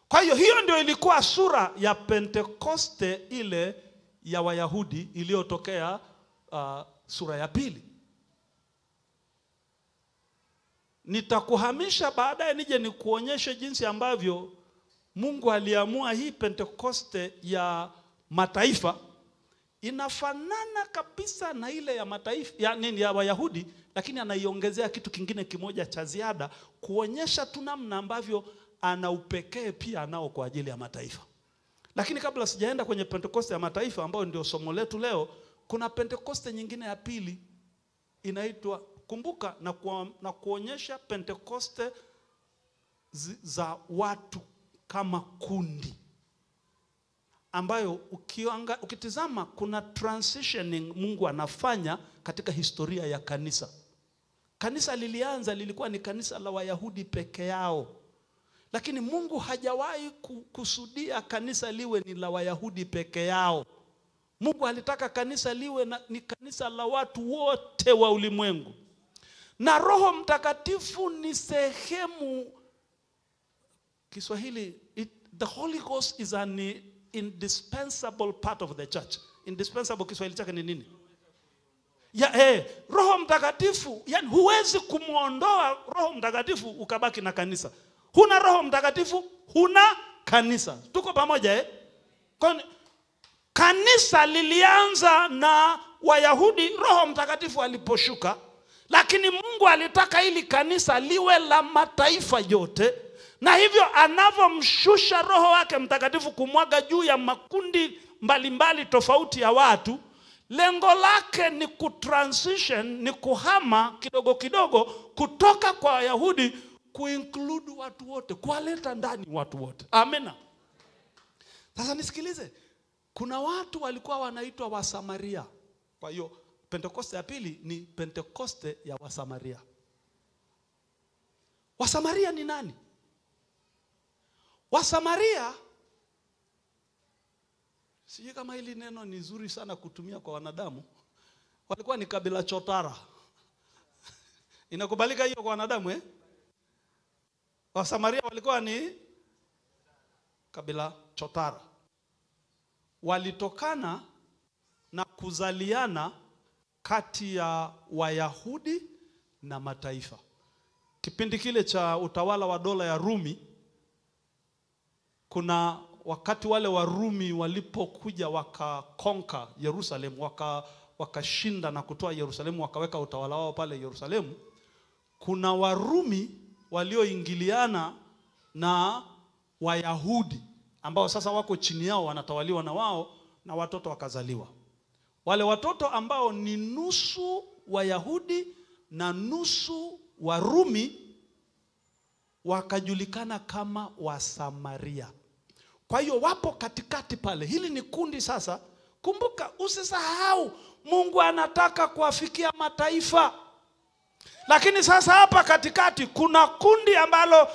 Kwa hiyo ndio ilikuwa sura ya Pentekoste ile ya Wayahudi iliyotokea sura ya 2. Nitakuhamisha baadaye nije nikuonyeshe jinsi ambavyo Mungu aliamua hii Pentekoste ya mataifa inafanana kabisa na ile ya mataifa ya Wayahudi, lakini anaiongezea kitu kingine kimoja cha ziada kuonyesha tu namna ambavyo ana upekee pia nao kwa ajili ya mataifa. Lakini kabla sijaenda kwenye Pentekoste ya mataifa ambayo ndio somo letu leo, kuna Pentekoste nyingine ya 2 inaitwa, kumbuka na kuonyesha Pentekoste za watu kama kundi, ambayo ukitizama kuna transitioning Mungu anafanya katika historia ya kanisa. Kanisa lilikuwa ni kanisa la Wayahudi peke yao, lakini Mungu hajawahi kusudia kanisa liwe ni la Wayahudi peke yao. Mungu alitaka kanisa liwe ni kanisa la watu wote wa ulimwengu. Na Roho Mtakatifu ni sehemu, Kiswahili, the Holy Ghost is an indispensable part of the church. Indispensable Kiswahili chake ni nini? Roho Mtakatifu, yani huwezi kumuondoa Roho Mtakatifu ukabaki na kanisa. Huna Roho Mtakatifu, huna kanisa. Tuko pamoja Kanisa lilianza na Wayahudi Roho Mtakatifu aliposhuka, lakini Mungu alitaka ili kanisa liwe la mataifa yote, na hivyo anavomshusha Roho wake Mtakatifu kumwaga juu ya makundi mbalimbali tofauti ya watu, lengo lake ni kutransition, ni kuhama kidogo kidogo kutoka kwa Wayahudi kuinclude watu wote, kuwaleta ndani watu wote. Amena. Sasa nisikilize, kuna watu walikuwa wanaitwa Wasamaria. Kwa hiyo Pentekoste ya pili ni Pentekoste ya Wasamaria. Wasamaria ni nani? Wasamaria, sijui kama hili neno ni zuri sana kutumia kwa wanadamu, walikuwa ni kabila chotara. Inakubalika hiyo kwa wanadamu Wasamaria walikuwa ni kabila chotara. Walitokana na kuzaliana kati ya Wayahudi na mataifa. Kipindi kile cha utawala wa dola ya Rumi, kuna wakati wale Warumi walipokuja wakakonka Yerusalemu, wakashinda na kutoa Yerusalemu, wakaweka utawala wao pale Yerusalemu, kuna Warumi walioingiliana na Wayahudi ambao sasa wako chini yao, wanatawaliwa na wao, na watoto wakazaliwa. Wale watoto ambao ni nusu Wayahudi na nusu Warumi wakajulikana kama Wasamaria. Kwa hiyo wapo katikati pale. Hili ni kundi sasa. Kumbuka, usisahau Mungu anataka kuwafikia mataifa. Lakini sasa hapa katikati kuna kundi ambalo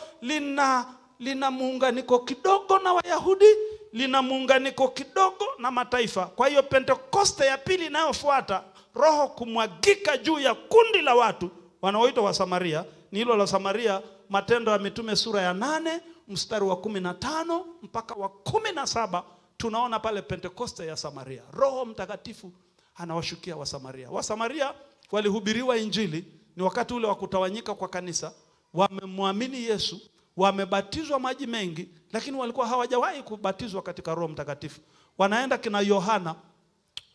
lina muunganiko kidogo na Wayahudi, lina muunganiko kidogo na mataifa. Kwa hiyo Pentekoste ya pili inayofuata, Roho kumwagika juu ya kundi la watu wanaoitwa Wasamaria. Ni hilo la Samaria, Matendo ya Mitume sura ya 8 mstari wa 15 mpaka wa 17, tunaona pale Pentekoste ya Samaria. Roho Mtakatifu anawashukia Wasamaria. Wasamaria walihubiriwa Injili, ni wakati ule wa kutawanyika kwa kanisa, wamemwamini Yesu, wamebatizwa maji mengi, lakini walikuwa hawajawahi kubatizwa katika Roho Mtakatifu. Wanaenda kina Yohana,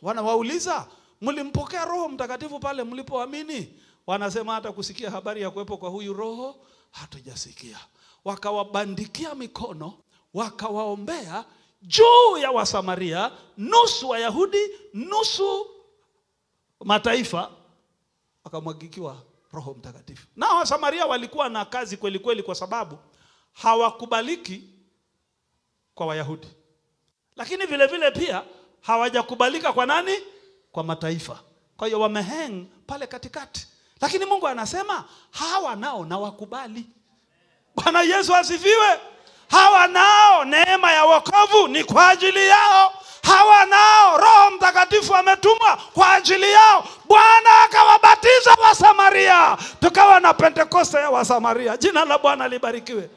wanawauliza, mlimpokea Roho Mtakatifu pale mlipoamini? Wanasema hata kusikia habari ya kuwepo kwa huyu Roho hatujasikia. Wakawabandikia mikono, wakawaombea juu ya Wasamaria, nusu Wayahudi, nusu mataifa, wakamwagikiwa Roho Mtakatifu. Na Wasamaria walikuwa na kazi kweli kweli, kwa sababu hawakubaliki kwa Wayahudi, lakini vile vile pia hawajakubalika kwa nani? Kwa mataifa. Kwa hiyo wamehang pale katikati. Lakini Mungu anasema hawa nao na wakubali. Bwana Yesu asifiwe. Hawa nao neema ya wokovu ni kwa ajili yao. Hawa nao Roho Mtakatifu ametumwa kwa ajili yao. Bwana akawabatiza Wasamaria, tukawa na Pentekoste ya Wasamaria. Jina la Bwana libarikiwe.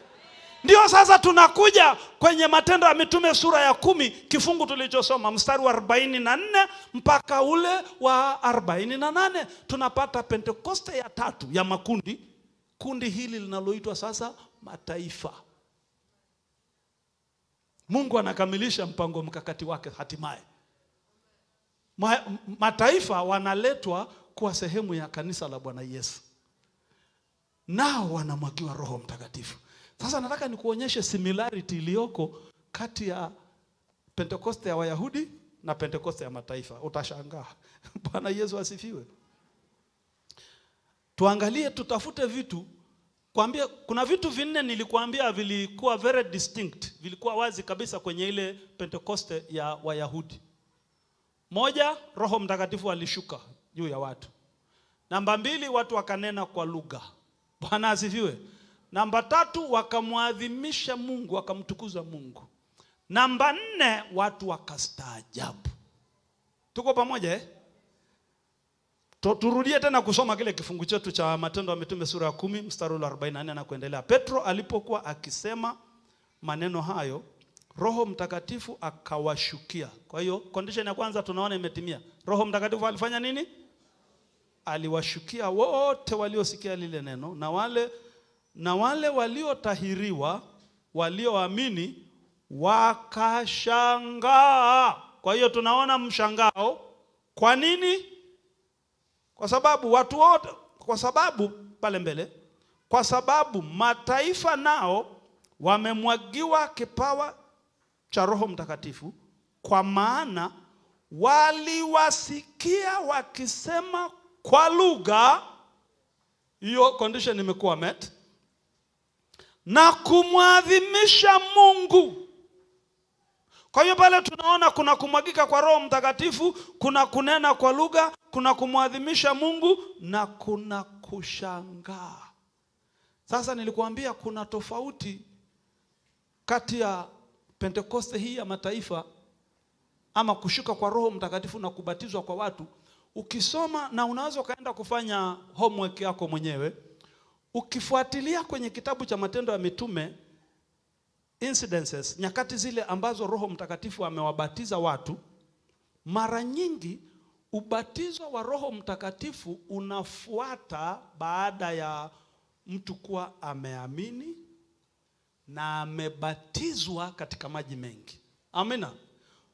Ndio sasa tunakuja kwenye Matendo ya Mitume sura ya 10, kifungu tulichosoma mstari wa 44 mpaka ule wa 48, tunapata Pentekoste ya tatu ya makundi. Kundi hili linaloitwa sasa mataifa. Mungu anakamilisha mpango mkakati wake hatimaye. Mataifa wanaletwa kuwa sehemu ya kanisa la Bwana Yesu, nao wanamwagiwa Roho Mtakatifu. Sasa nataka nikuonyeshe similarity iliyoko kati ya Pentekoste ya Wayahudi na Pentekoste ya mataifa. Utashangaa. Bwana Yesu asifiwe. Tuangalie, tutafute vitu. Kuambia kuna vitu vinne nilikuambia vilikuwa very distinct, vilikuwa wazi kabisa kwenye ile Pentekoste ya Wayahudi. Moja, Roho Mtakatifu alishuka juu ya watu. Namba 2, watu wakanena kwa lugha. Bwana asifiwe. Namba 3, wakamwadhimisha Mungu, wakamtukuza Mungu. Namba 4, watu wakastaajabu. Tuko pamoja Turudie tena kusoma kile kifungu chetu cha Matendo ya Mitume sura ya 10 mstari wa 44 na kuendelea. Petro alipokuwa akisema maneno hayo, Roho Mtakatifu akawashukia. Kwa hiyo condition ya kwanza tunaona imetimia. Roho Mtakatifu alifanya nini? Aliwashukia wote waliosikia lile neno, na wale waliotahiriwa, walioamini wakashangaa. Kwa hiyo tunaona mshangao. Kwa nini? Kwa sababu watu wote, kwa sababu pale mbele, kwa sababu mataifa nao wamemwagiwa kipawa cha Roho Mtakatifu, kwa maana waliwasikia wakisema kwa lugha. Hiyo condition imekuwa met. Na kumwadhimisha Mungu. Kwa hiyo pale tunaona kuna kumwagika kwa Roho Mtakatifu, kuna kunena kwa lugha, kuna kumwadhimisha Mungu, na kuna kushangaa. Sasa nilikuambia kuna tofauti kati ya Pentekoste hii ya mataifa, ama kushuka kwa Roho Mtakatifu na kubatizwa kwa watu. Ukisoma, na unaweza kaenda kufanya homework yako mwenyewe, ukifuatilia kwenye kitabu cha Matendo ya Mitume, incidences, nyakati zile ambazo Roho Mtakatifu amewabatiza watu, mara nyingi ubatizo wa Roho Mtakatifu unafuata baada ya mtu kuwa ameamini na amebatizwa katika maji mengi. Amina.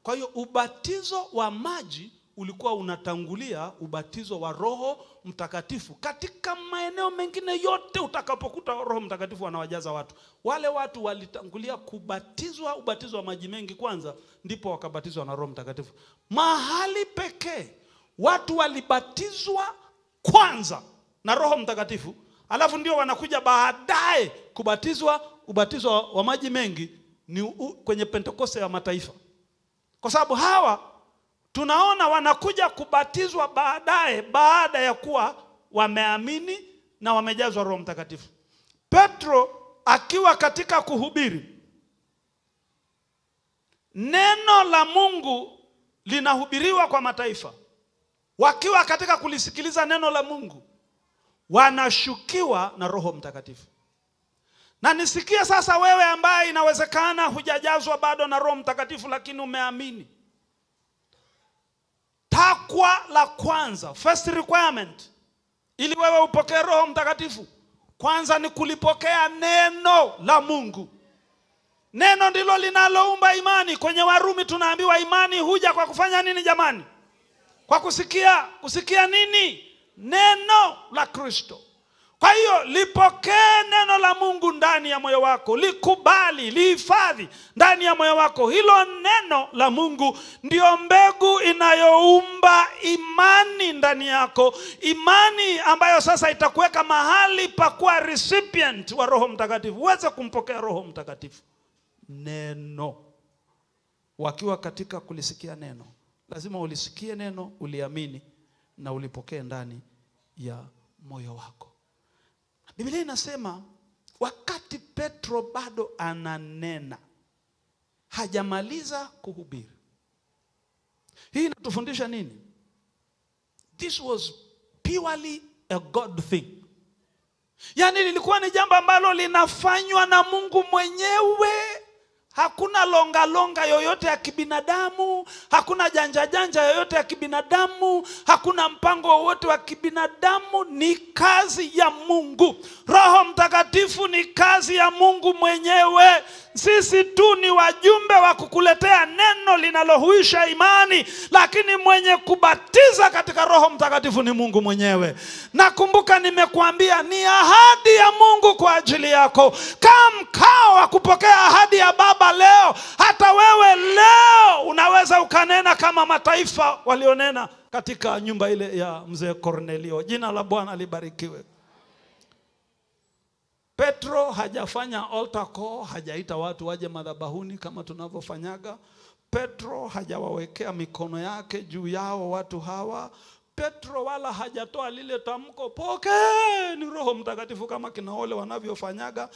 Kwa hiyo ubatizo wa maji ulikuwa unatangulia ubatizo wa Roho Mtakatifu. Katika maeneo mengine yote utakapokuta Roho Mtakatifu anawajaza watu, wale watu walitangulia kubatizwa ubatizo wa maji mengi kwanza, ndipo wakabatizwa na Roho Mtakatifu. Mahali pekee watu walibatizwa kwanza na Roho Mtakatifu, alafu ndio wanakuja baadaye kubatizwa ubatizo wa maji mengi, ni kwenye Pentekoste ya mataifa. Kwa sababu hawa tunaona wanakuja kubatizwa baadaye, baada ya kuwa wameamini na wamejazwa Roho Mtakatifu. Petro akiwa katika kuhubiri, neno la Mungu linahubiriwa kwa mataifa. Wakiwa katika kulisikiliza neno la Mungu, wanashukiwa na Roho Mtakatifu. Na nisikie sasa wewe ambaye inawezekana hujajazwa bado na Roho Mtakatifu lakini umeamini. Takwa la kwanza, first requirement, ili wewe upokee Roho Mtakatifu, kwanza ni kulipokea neno la Mungu. Neno ndilo linaloumba imani. Kwenye Warumi tunaambiwa imani huja kwa kufanya nini jamani? Kwa kusikia. Kusikia nini? Neno la Kristo. Kwa hiyo lipokee neno la Mungu ndani ya moyo wako, likubali, lihifadhi ndani ya moyo wako. Hilo neno la Mungu ndio mbegu inayoumba imani ndani yako, imani ambayo sasa itakuweka mahali pa kuwa recipient wa Roho Mtakatifu, uweze kumpokea Roho Mtakatifu. Neno. Wakiwa katika kulisikia neno, lazima ulisikie neno, uliamini na ulipokee ndani ya moyo wako. Biblia inasema wakati Petro bado ananena, hajamaliza kuhubiri. Hii inatufundisha nini? This was purely a God thing. Yani lilikuwa ni jambo ambalo linafanywa na Mungu mwenyewe. Hakuna longa yoyote ya kibinadamu, hakuna janja yoyote ya kibinadamu, hakuna mpango wowote wa kibinadamu. Ni kazi ya Mungu. Roho Mtakatifu ni kazi ya Mungu mwenyewe. Sisi tu ni wajumbe wa kukuletea neno linalohuisha imani, lakini mwenye kubatiza katika Roho Mtakatifu ni Mungu mwenyewe. Nakumbuka nimekuambia ni ahadi ya Mungu kwa ajili yako. Kama mkao wa kupokea ahadi ya Baba leo, hata wewe leo unaweza ukanena kama mataifa walionena katika nyumba ile ya mzee Kornelio. Jina la Bwana libarikiwe. Petro hajafanya altar call, hajaita watu waje madhabahuni kama tunavyofanyaga. Petro hajawawekea mikono yake juu yao watu hawa. Petro wala hajatoa lile tamko, pokeeni Roho Mtakatifu kama kina wale wanavyofanyaga.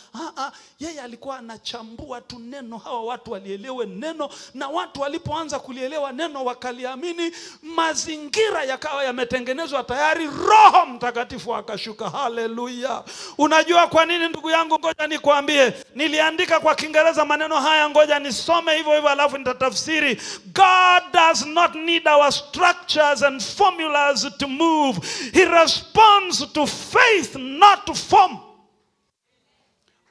Yeye alikuwa anachambua tu neno, hawa watu walielewe neno, na watu walipoanza kulielewa neno wakaliamini, mazingira yakawa yametengenezwa tayari, Roho Mtakatifu akashuka. Haleluya. Unajua kwa nini ndugu yangu? Ngoja nikwambie. Niliandika kwa Kiingereza maneno haya, ngoja nisome hivyo hivyo alafu nitatafsiri. God does not need our structures and formulas to move. He responds to faith, not to form.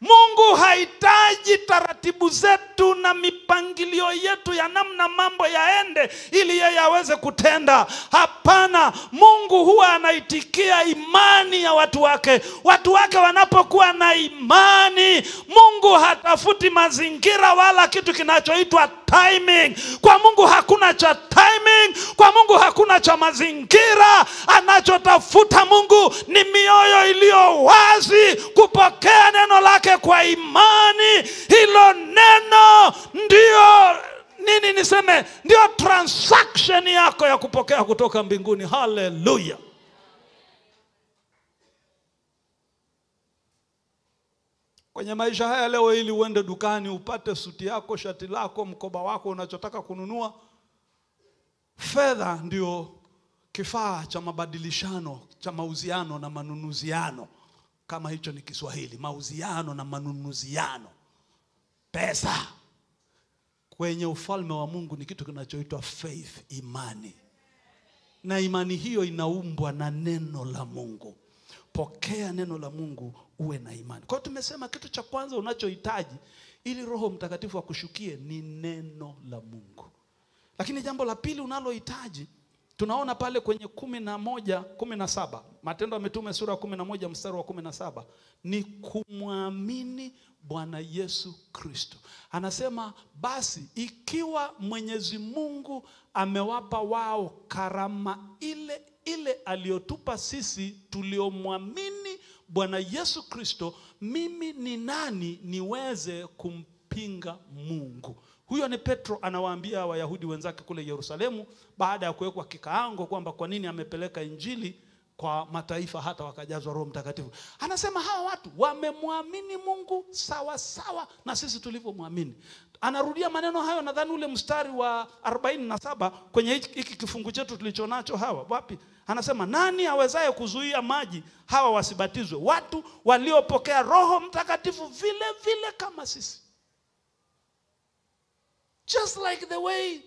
Mungu hahitaji taratibu zetu na mipangilio yetu ya namna mambo yaende ili yeye aweze kutenda. Hapana, Mungu huwa anaitikia imani ya watu wake. Watu wake wanapokuwa na imani, Mungu hatafuti mazingira wala kitu kinachoitwa timing. Kwa Mungu hakuna cha timing, kwa Mungu hakuna cha mazingira. Anachotafuta Mungu ni mioyo iliyo wazi kupokea neno lake kwa imani. Hilo neno ndio transaction yako ya kupokea kutoka mbinguni. Haleluya. Kwenye maisha haya leo, ili uende dukani upate suti yako, shati lako, mkoba wako unachotaka kununua, fedha ndio kifaa cha mabadilishano, cha mauziano na manunuziano. Kama hicho ni Kiswahili, mauziano na manunuziano. Pesa kwenye ufalme wa Mungu ni kitu kinachoitwa faith, imani. Na imani hiyo inaumbwa na neno la Mungu. Pokea neno la Mungu, uwe na imani. Kwa hiyo tumesema kitu cha kwanza unachohitaji ili Roho Mtakatifu akushukie ni neno la Mungu. Lakini jambo la pili unalohitaji, tunaona pale kwenye 11:17, Matendo ya Mitume sura 11 mstari wa 17, ni kumwamini Bwana Yesu Kristo. Anasema basi ikiwa Mwenyezi Mungu amewapa wao karama ile ile aliyotupa sisi tuliomwamini Bwana Yesu Kristo, mimi ni nani niweze kumpinga Mungu? Huyo ni Petro anawaambia Wayahudi wenzake kule Yerusalemu baada ya kuwekwa kikaango kwamba kwa nini amepeleka injili kwa mataifa hata wakajazwa Roho Mtakatifu. Anasema hawa watu wamemwamini Mungu sawa sawa na sisi tulivyomwamini. Anarudia maneno hayo nadhani ule mstari wa 47 kwenye hiki kifungu chetu tulichonacho hawa. Wapi? Anasema nani awezaye kuzuia maji hawa wasibatizwe? Watu waliopokea Roho Mtakatifu vile vile kama sisi. Just like the way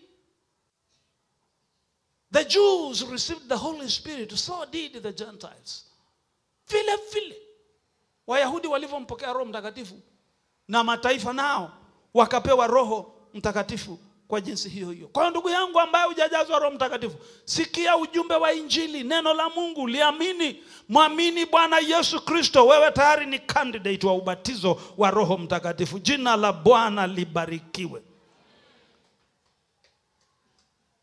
the Jews received the Holy Spirit, so did the Gentiles. Vile vile Wayahudi walivyompokea Roho Mtakatifu, na mataifa nao wakapewa Roho Mtakatifu kwa jinsi hiyo hiyo. Kwa hiyo ndugu yangu ambaye hujajazwa Roho Mtakatifu, sikia ujumbe wa injili, neno la Mungu, liamini, mwamini Bwana Yesu Kristo, wewe tayari ni candidate wa ubatizo wa Roho Mtakatifu. Jina la Bwana libarikiwe.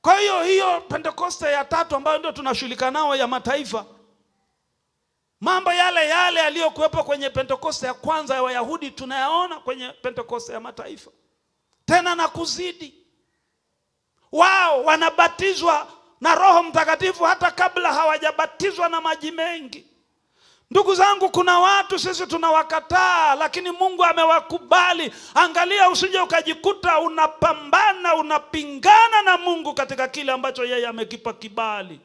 Kwa hiyo Pentekoste ya tatu ambayo ndio tunashughulika nao ya mataifa, mambo yale yale yaliyokuwepo kwenye Pentekoste ya kwanza ya Wayahudi tunayaona kwenye Pentekoste ya mataifa. Tena na kuzidi. Wao wanabatizwa na Roho Mtakatifu hata kabla hawajabatizwa na maji mengi. Ndugu zangu, kuna watu sisi tunawakataa, lakini Mungu amewakubali. Angalia usije ukajikuta unapambana, unapingana na Mungu katika kile ambacho yeye amekipa kibali.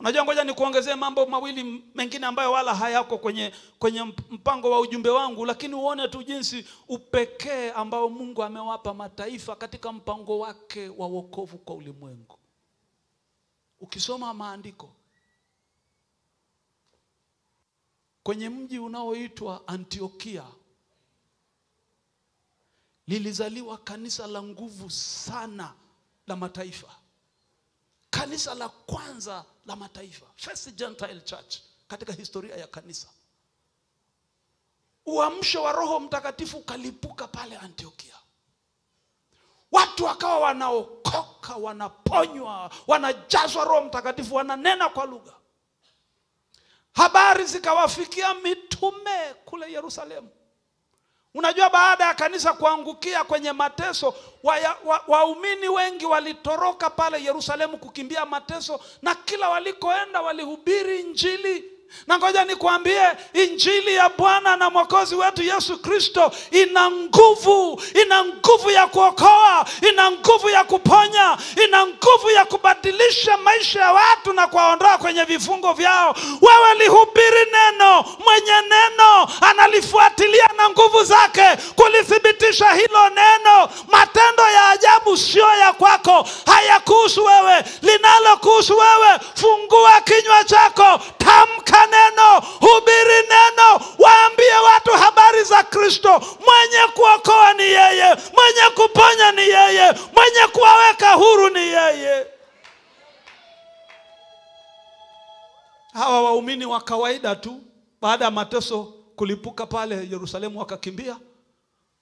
Unajua, ngoja nikuongezee mambo mawili mengine ambayo wala hayako kwenye mpango wa ujumbe wangu, lakini uone tu jinsi upekee ambao Mungu amewapa mataifa katika mpango wake wa wokovu kwa ulimwengu. Ukisoma maandiko, kwenye mji unaoitwa Antiokia lilizaliwa kanisa la nguvu sana la mataifa. Kanisa la kwanza la mataifa, First Gentile Church katika historia ya kanisa. Uamsho wa Roho Mtakatifu ukalipuka pale Antiokia. Watu wakawa wanaokoka, wanaponywa, wanajazwa Roho Mtakatifu, wananena kwa lugha. Habari zikawafikia mitume kule Yerusalemu. Unajua baada ya kanisa kuangukia kwenye mateso, waumini wengi walitoroka pale Yerusalemu kukimbia mateso, na kila walikoenda walihubiri Injili. Na ngoja nikwambie, Injili ya Bwana na Mwokozi wetu Yesu Kristo ina nguvu. Ina nguvu ya kuokoa, ina nguvu ya kuponya, ina nguvu ya kubadilisha maisha ya watu na kuwaondoa kwenye vifungo vyao. Wewe lihubiri neno, mwenye neno analifuatilia na nguvu zake kulithibitisha hilo neno. Matendo ya ajabu sio ya kwako, hayakuhusu wewe. Linalokuhusu wewe, fungua kinywa chako, tamka neno, hubiri neno, waambie watu habari za Kristo. Mwenye kuokoa ni yeye, mwenye kuponya ni yeye, mwenye kuwaweka huru ni yeye. Hawa waumini wa kawaida tu, baada ya mateso kulipuka pale Yerusalemu, wakakimbia,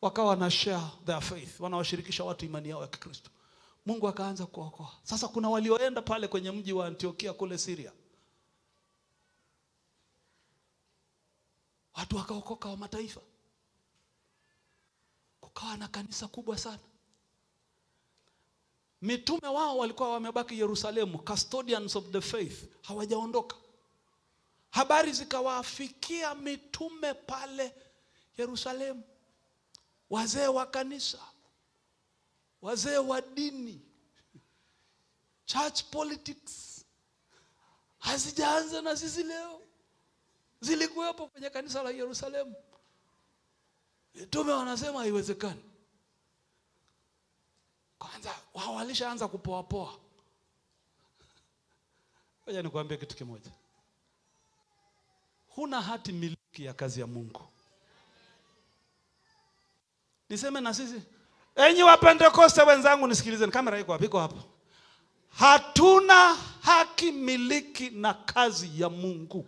wakawa na share their faith, wanawashirikisha watu imani yao ya Kikristo. Mungu akaanza kuokoa. Sasa kuna walioenda pale kwenye mji wa Antiokia kule Syria, watu wakaokoka wa mataifa. Kukawa na kanisa kubwa sana. Mitume wao walikuwa wamebaki Yerusalemu, custodians of the faith, hawajaondoka. Habari zikawafikia mitume pale Yerusalemu, wazee wa kanisa, wazee wa dini. Church politics hazijaanza na sisi leo, zilikuwepo kwenye kanisa la Yerusalemu. Mitume wanasema haiwezekani. Kwanza wao walishaanza kupoa poa. Ngoja nikwambie kitu kimoja. Huna hati miliki ya kazi ya Mungu. Niseme na sisi, enyi wa Pentekoste wenzangu nisikilizeni, kamera iko wapi? Iko hapa. Hatuna haki miliki na kazi ya Mungu.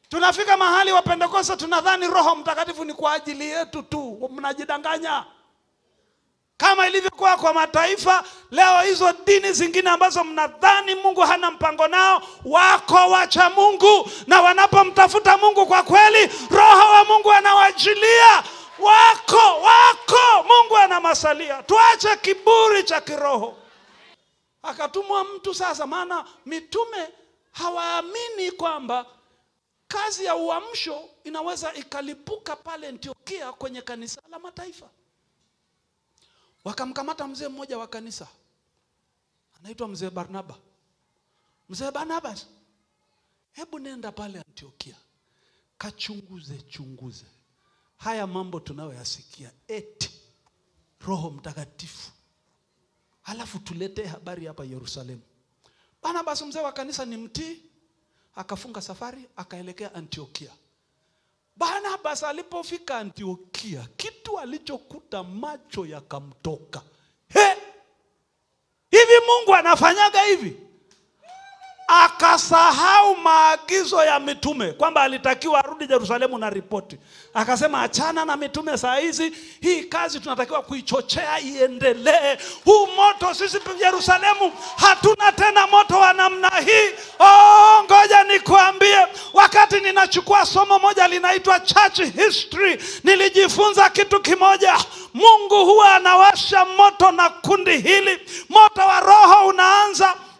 Tunafika mahali wa Pentekoste tunadhani Roho Mtakatifu ni kwa ajili yetu tu. Mnajidanganya. Kama ilivyokuwa kwa mataifa, leo hizo dini zingine ambazo mnadhani Mungu hana mpango nao, wako wacha Mungu, na wanapomtafuta Mungu kwa kweli, Roho wa Mungu anawajilia. Wako Mungu anamasalia. Tuache kiburi cha kiroho. Akatumwa mtu sasa, maana mitume hawaamini kwamba kazi ya uamsho inaweza ikalipuka pale Antiokia kwenye kanisa la mataifa. Wakamkamata mzee mmoja wa kanisa, anaitwa mzee Barnaba. Mzee Barnaba, hebu nenda pale Antiokia, chunguze haya mambo tunayoyasikia, eti Roho Mtakatifu, halafu tulete habari hapa Yerusalemu. Barnaba mzee wa kanisa ni mtii, akafunga safari akaelekea Antiokia. Barnaba alipofika Antiokia, kitu alichokuta macho yakamtoka. Hivi Mungu anafanyaga hivi? Akasahau maagizo ya mitume kwamba alitakiwa arudi Yerusalemu na ripoti. Akasema achana na mitume saa hizi, hii kazi tunatakiwa kuichochea iendelee. Huu moto sisi Yerusalemu hatuna tena moto wa namna hii. Ngoja nikuambie, wakati ninachukua somo moja linaitwa Church History, nilijifunza kitu kimoja. Mungu huwa anawasha moto na kundi hili. Moto wa Roho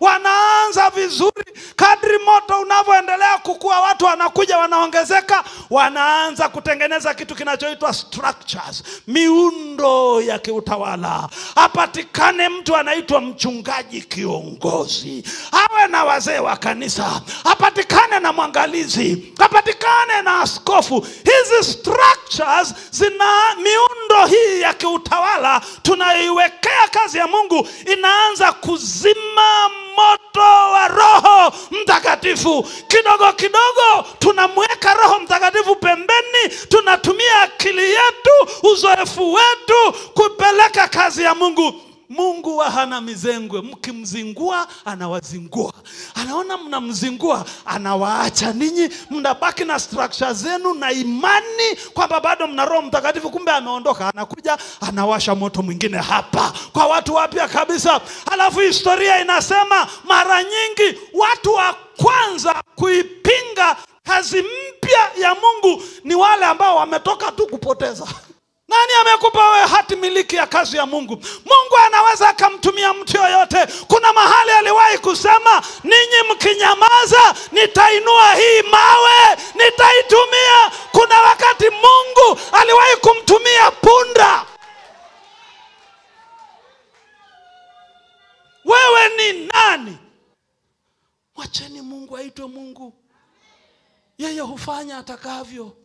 wanaanza vizuri. Kadri moto unavyoendelea kukua, watu wanakuja wanaongezeka, wanaanza kutengeneza kitu kinachoitwa structures, miundo ya kiutawala. Apatikane mtu anaitwa mchungaji kiongozi, awe na wazee wa kanisa, apatikane na mwangalizi, apatikane na askofu. Hizi structures zina miundo hii ya kiutawala, tunaiwekea kazi ya Mungu, inaanza kuzima moto wa Roho Mtakatifu. Kidogo kidogo tunamweka Roho Mtakatifu pembeni, tunatumia akili yetu, uzoefu wetu kupeleka kazi ya Mungu. Mungu hana mizengwe. Mkimzingua anawazingua. Anaona mnamzingua, anawaacha ninyi mnabaki na structure zenu na imani kwamba bado mna Roho Mtakatifu, kumbe ameondoka. Anakuja anawasha moto mwingine hapa kwa watu wapya kabisa. Halafu historia inasema mara nyingi watu wa kwanza kuipinga kazi mpya tabia ya Mungu ni wale ambao wametoka tu kupoteza. Nani amekupa wewe hati miliki ya kazi ya Mungu? Mungu anaweza akamtumia mtu yoyote. Kuna mahali aliwahi kusema, ninyi mkinyamaza nitainua hii mawe, nitaitumia. Kuna wakati Mungu aliwahi kumtumia punda. Wewe ni nani? Mwacheni Mungu aitwe Mungu. Yeye hufanya atakavyo.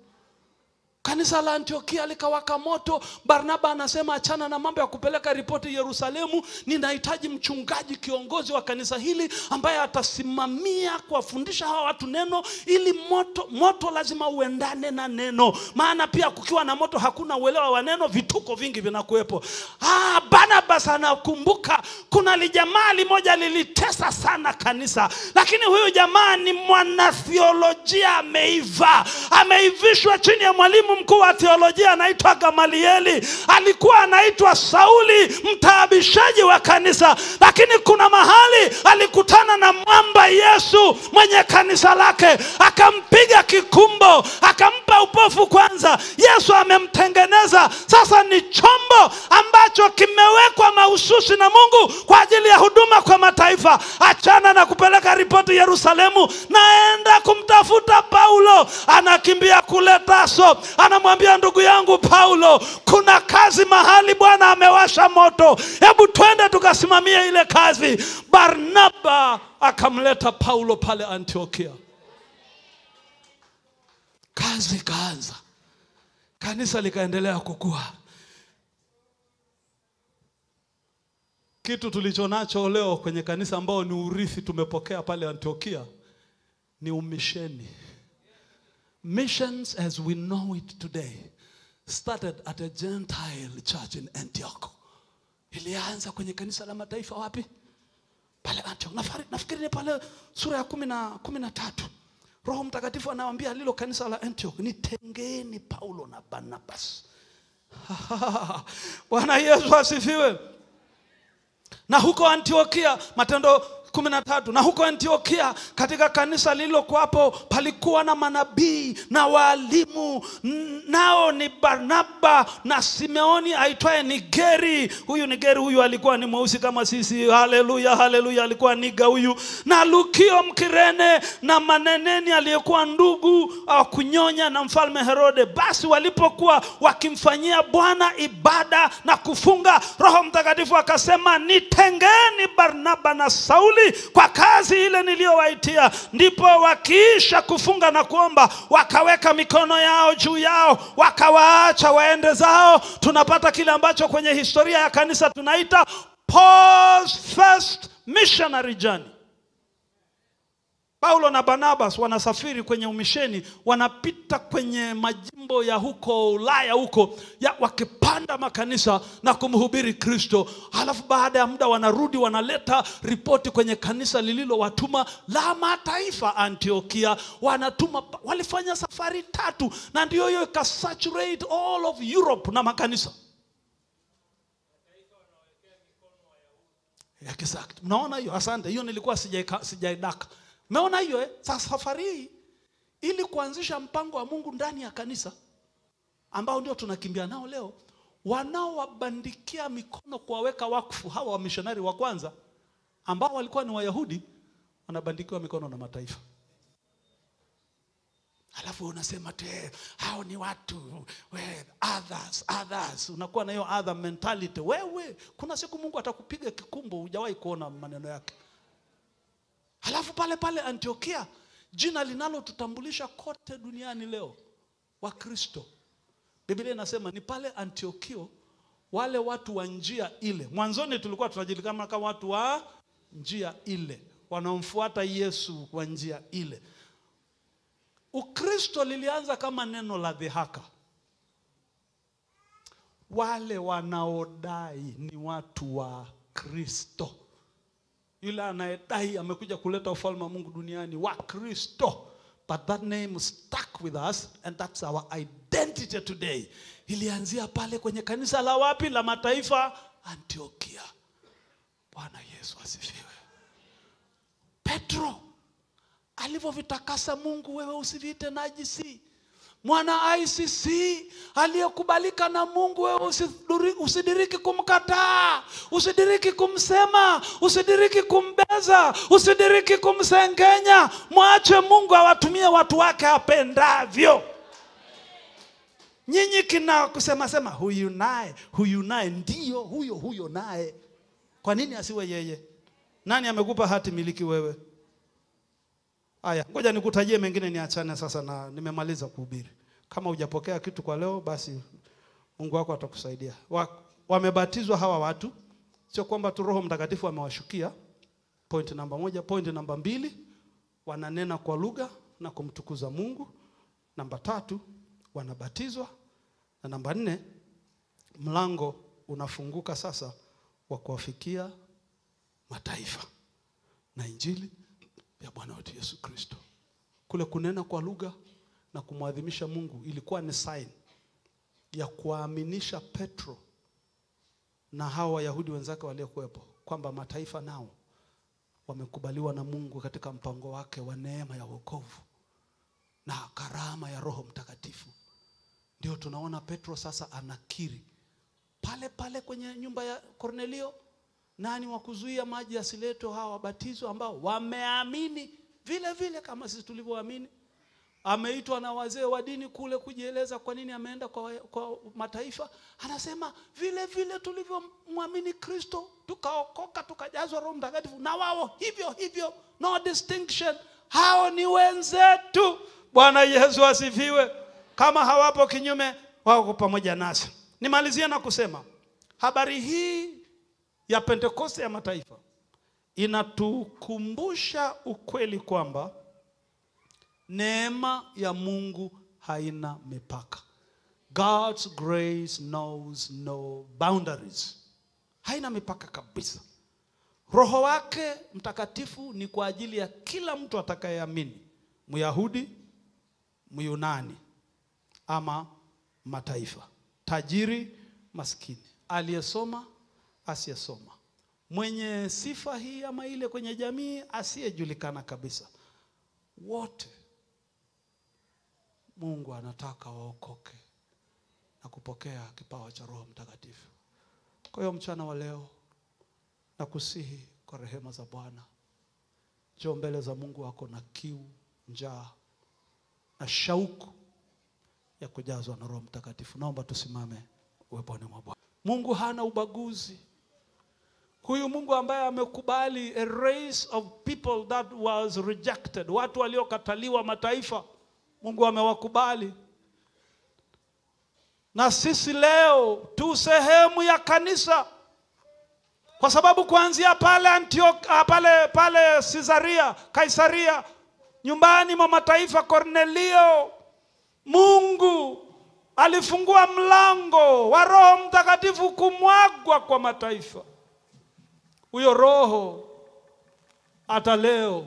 Kanisa la Antiokia likawaka moto. Barnaba anasema achana na mambo ya kupeleka ripoti Yerusalemu. Ninahitaji mchungaji kiongozi wa kanisa hili ambaye atasimamia kuwafundisha hawa watu neno, ili moto lazima uendane na neno. Maana pia kukiwa na moto hakuna uelewa wa neno, vituko vingi vinakuwepo. Barnabas anakumbuka kuna lijamaa moja lilitesa sana kanisa. Lakini huyu jamaa ni mwanatheolojia ameiva. Ameivishwa chini ya mwalimu mkuu wa teolojia anaitwa Gamalieli. Alikuwa anaitwa Sauli, mtaabishaji wa kanisa. Lakini kuna mahali alikutana na mwamba Yesu mwenye kanisa lake, akampiga kikumbo, akampa upofu kwanza. Yesu amemtengeneza sasa ni chombo ambacho kimewekwa mahususi na Mungu kwa ajili ya huduma kwa mataifa. Achana na kupeleka ripoti Yerusalemu, naenda kumtafuta Paulo. Anakimbia kule Tarso. Anamwambia ndugu yangu Paulo, kuna kazi mahali Bwana amewasha moto. Hebu twende tukasimamie ile kazi. Barnaba akamleta Paulo pale Antiokia. Kazi kaanza. Kanisa likaendelea kukua. Kitu tulichonacho leo kwenye kanisa ambao ni urithi tumepokea pale Antiokia ni umisheni. Missions as we know it today started at a Gentile church in Antioch. Ilianza kwenye kanisa la mataifa wapi? Pale Antioch. Nafikiri ni pale sura ya 13. Roho Mtakatifu anawaambia lilo kanisa la Antioch, nitengeni Paulo na Barnabas. Bwana Yesu asifiwe. Na huko Antiokia, Matendo 13, na huko Antiokia katika kanisa lililokuwa hapo palikuwa na manabii na walimu. Nao ni Barnaba na Simeoni aitwaye Nigeri. Huyu Nigeri huyu alikuwa ni mweusi kama sisi. Haleluya, haleluya, alikuwa niga huyu. Na Lukio Mkirene na Maneneni aliyekuwa ndugu kunyonya na mfalme Herode. Basi walipokuwa wakimfanyia Bwana ibada na kufunga, Roho Mtakatifu akasema, nitengeni Barnaba na Sauli kwa kazi ile niliyowaitia. Ndipo wakiisha kufunga na kuomba, wakaweka mikono yao juu yao, wakawaacha waende zao. Tunapata kile ambacho kwenye historia ya kanisa tunaita Paul's first missionary journey. Paulo na Barnabas wanasafiri kwenye umisheni, wanapita kwenye majimbo ya huko Ulaya huko, wakipanda makanisa na kumhubiri Kristo. Halafu baada ya muda wanarudi, wanaleta ripoti kwenye kanisa lililowatuma la mataifa Antiokia. Walifanya safari 3 na ndio hiyo ikasaturate all of Europe na makanisa. Exact. Mnaona hiyo? Asante. Hiyo nilikuwa sijaidaka. Umeona hiyo Sasa safari hii ili kuanzisha mpango wa Mungu ndani ya kanisa ambao ndio tunakimbia nao leo, wanaowabandikia mikono kuwaweka wakfu hawa wamishonari wa kwanza ambao walikuwa ni Wayahudi, wanabandikiwa mikono na mataifa. Alafu unasema hao ni watu others. Unakuwa na hiyo other mentality. Wewe kuna siku Mungu atakupiga kikumbo hujawahi kuona maneno yake. Halafu pale Antiokia, jina linalotutambulisha kote duniani leo, wa Kristo. Biblia inasema ni pale Antiokia wale watu wa njia ile. Mwanzoni tulikuwa tunajulikana kama watu wa njia ile, wanaomfuata Yesu kwa njia ile. Ukristo lilianza kama neno la dhihaka. Wale wanaodai ni watu wa Kristo. Yule anayedai amekuja kuleta ufalme wa Mungu duniani, wa Kristo. But that name stuck with us and that's our identity today. Ilianzia pale kwenye kanisa la wapi? La mataifa Antiokia. Bwana Yesu asifiwe. Petro alivyovitakasa Mungu, wewe usiviite najisi. Mwana ICC aliyekubalika na Mungu, wewe usidiriki kumkataa, usidiriki kumsema, usidiriki kumbeza, usidiriki kumsengenya. Mwache Mungu awatumie watu wake apendavyo. Nyinyi kina kusema huyu naye ndio huyo naye. Kwa nini asiwe yeye? Nani amekupa hati miliki wewe? Aya, ngoja nikutajie mengine niachane sasa, na nimemaliza kuhubiri. Kama hujapokea kitu kwa leo, basi Mungu wako atakusaidia. Wamebatizwa hawa watu, sio kwamba tu Roho Mtakatifu amewashukia. Point namba 1. Point namba 2, wananena kwa lugha na kumtukuza Mungu. Namba 3, wanabatizwa. Na namba 4, mlango unafunguka sasa wa kuwafikia mataifa na injili ya Bwana wetu Yesu Kristo. Kule kunena kwa lugha na kumwadhimisha Mungu ilikuwa ni sign ya kuaminisha Petro na hawa Wayahudi wenzake waliokuwepo kwamba mataifa nao wamekubaliwa na Mungu katika mpango wake wa neema ya wokovu na karama ya Roho Mtakatifu. Ndio tunaona Petro sasa anakiri pale kwenye nyumba ya Kornelio, nani wa kuzuia maji yasiletwe hawa wabatizwa ambao wameamini vile kama sisi tulivyoamini. Ameitwa na wazee wa dini kule kujieleza kwa nini ameenda kwa mataifa. Anasema vile tulivyomwamini Kristo, tukaokoka, tukajazwa Roho Mtakatifu, na wao hivyo, no distinction. Hao ni wenzetu. Bwana Yesu asifiwe. Kama hawapo kinyume, wako pamoja nasi. Nimalizie na kusema habari hii ya Pentekoste ya mataifa inatukumbusha ukweli kwamba neema ya Mungu haina mipaka. God's grace knows no boundaries. Haina mipaka kabisa. Roho wake Mtakatifu ni kwa ajili ya kila mtu atakayeamini, Myahudi, Myunani ama mataifa, tajiri, maskini, aliyesoma, asiyesoma, mwenye sifa hii ama ile kwenye jamii, asiyejulikana kabisa. Wote Mungu anataka waokoke na kupokea kipawa cha Roho Mtakatifu. Kwa hiyo mchana wa leo nakusihi kwa rehema za Bwana, njoo mbele za Mungu wako na kiu, njaa na shauku ya kujazwa na Roho Mtakatifu. Naomba tusimame uweponi mwa Bwana. Mungu hana ubaguzi. Huyu Mungu ambaye amekubali a race of people that was rejected, watu waliokataliwa, mataifa, Mungu amewakubali. Na sisi leo tu sehemu ya kanisa, kwa sababu kuanzia pale Antiochia, pale Kaisaria, nyumbani mwa mataifa Kornelio, Mungu alifungua mlango wa Roho Mtakatifu kumwagwa kwa mataifa. Huyo Roho hata leo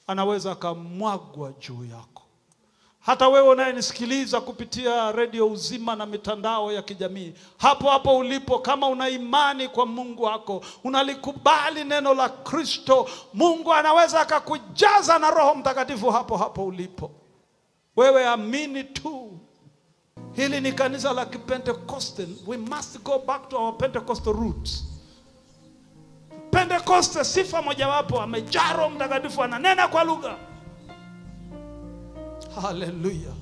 anaweza kumwagwa juu yako. Hata wewe unayenisikiliza kupitia Radio Uzima na mitandao ya kijamii, hapo ulipo, kama una imani kwa Mungu wako, unalikubali neno la Kristo, Mungu anaweza akakujaza na Roho Mtakatifu hapo ulipo. Wewe amini tu. Hili ni kanisa la Kipentekoste. We must go back to our Pentecostal roots. Pentekoste sifa mojawapo, amejaa Roho Mtakatifu, ananena kwa lugha. Hallelujah.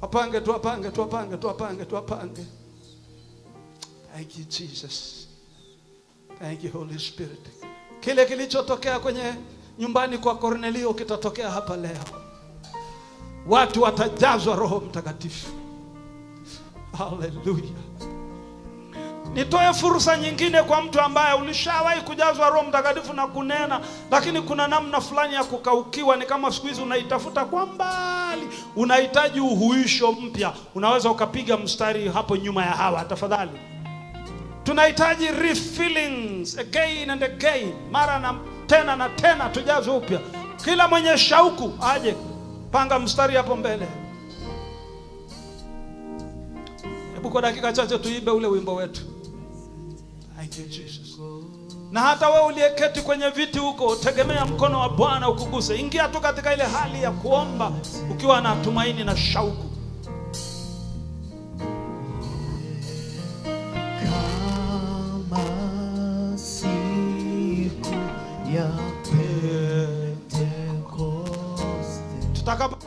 Apange. Thank you Jesus. Thank you Holy Spirit. Kile kilichotokea kwenye nyumbani kwa Kornelio kitatokea hapa leo. Watu watajazwa Roho Mtakatifu. Hallelujah. Nitoe fursa nyingine kwa mtu ambaye ulishawahi kujazwa Roho Mtakatifu na kunena, lakini kuna namna fulani ya kukaukiwa, ni kama siku hizi unaitafuta kwa mbali, unahitaji uhuisho mpya. Unaweza ukapiga mstari hapo nyuma ya hawa tafadhali. Tunahitaji refillings again and again, mara na tena tujazwe upya. Kila mwenye shauku aje, panga mstari hapo mbele. Hebu kwa dakika chache tuimbe ule wimbo wetu. Thank you Jesus. Na hata wewe uliyeketi kwenye viti huko, tegemea mkono wa Bwana ukuguse. Ingia tu katika ile hali ya kuomba ukiwa na tumaini na shauku.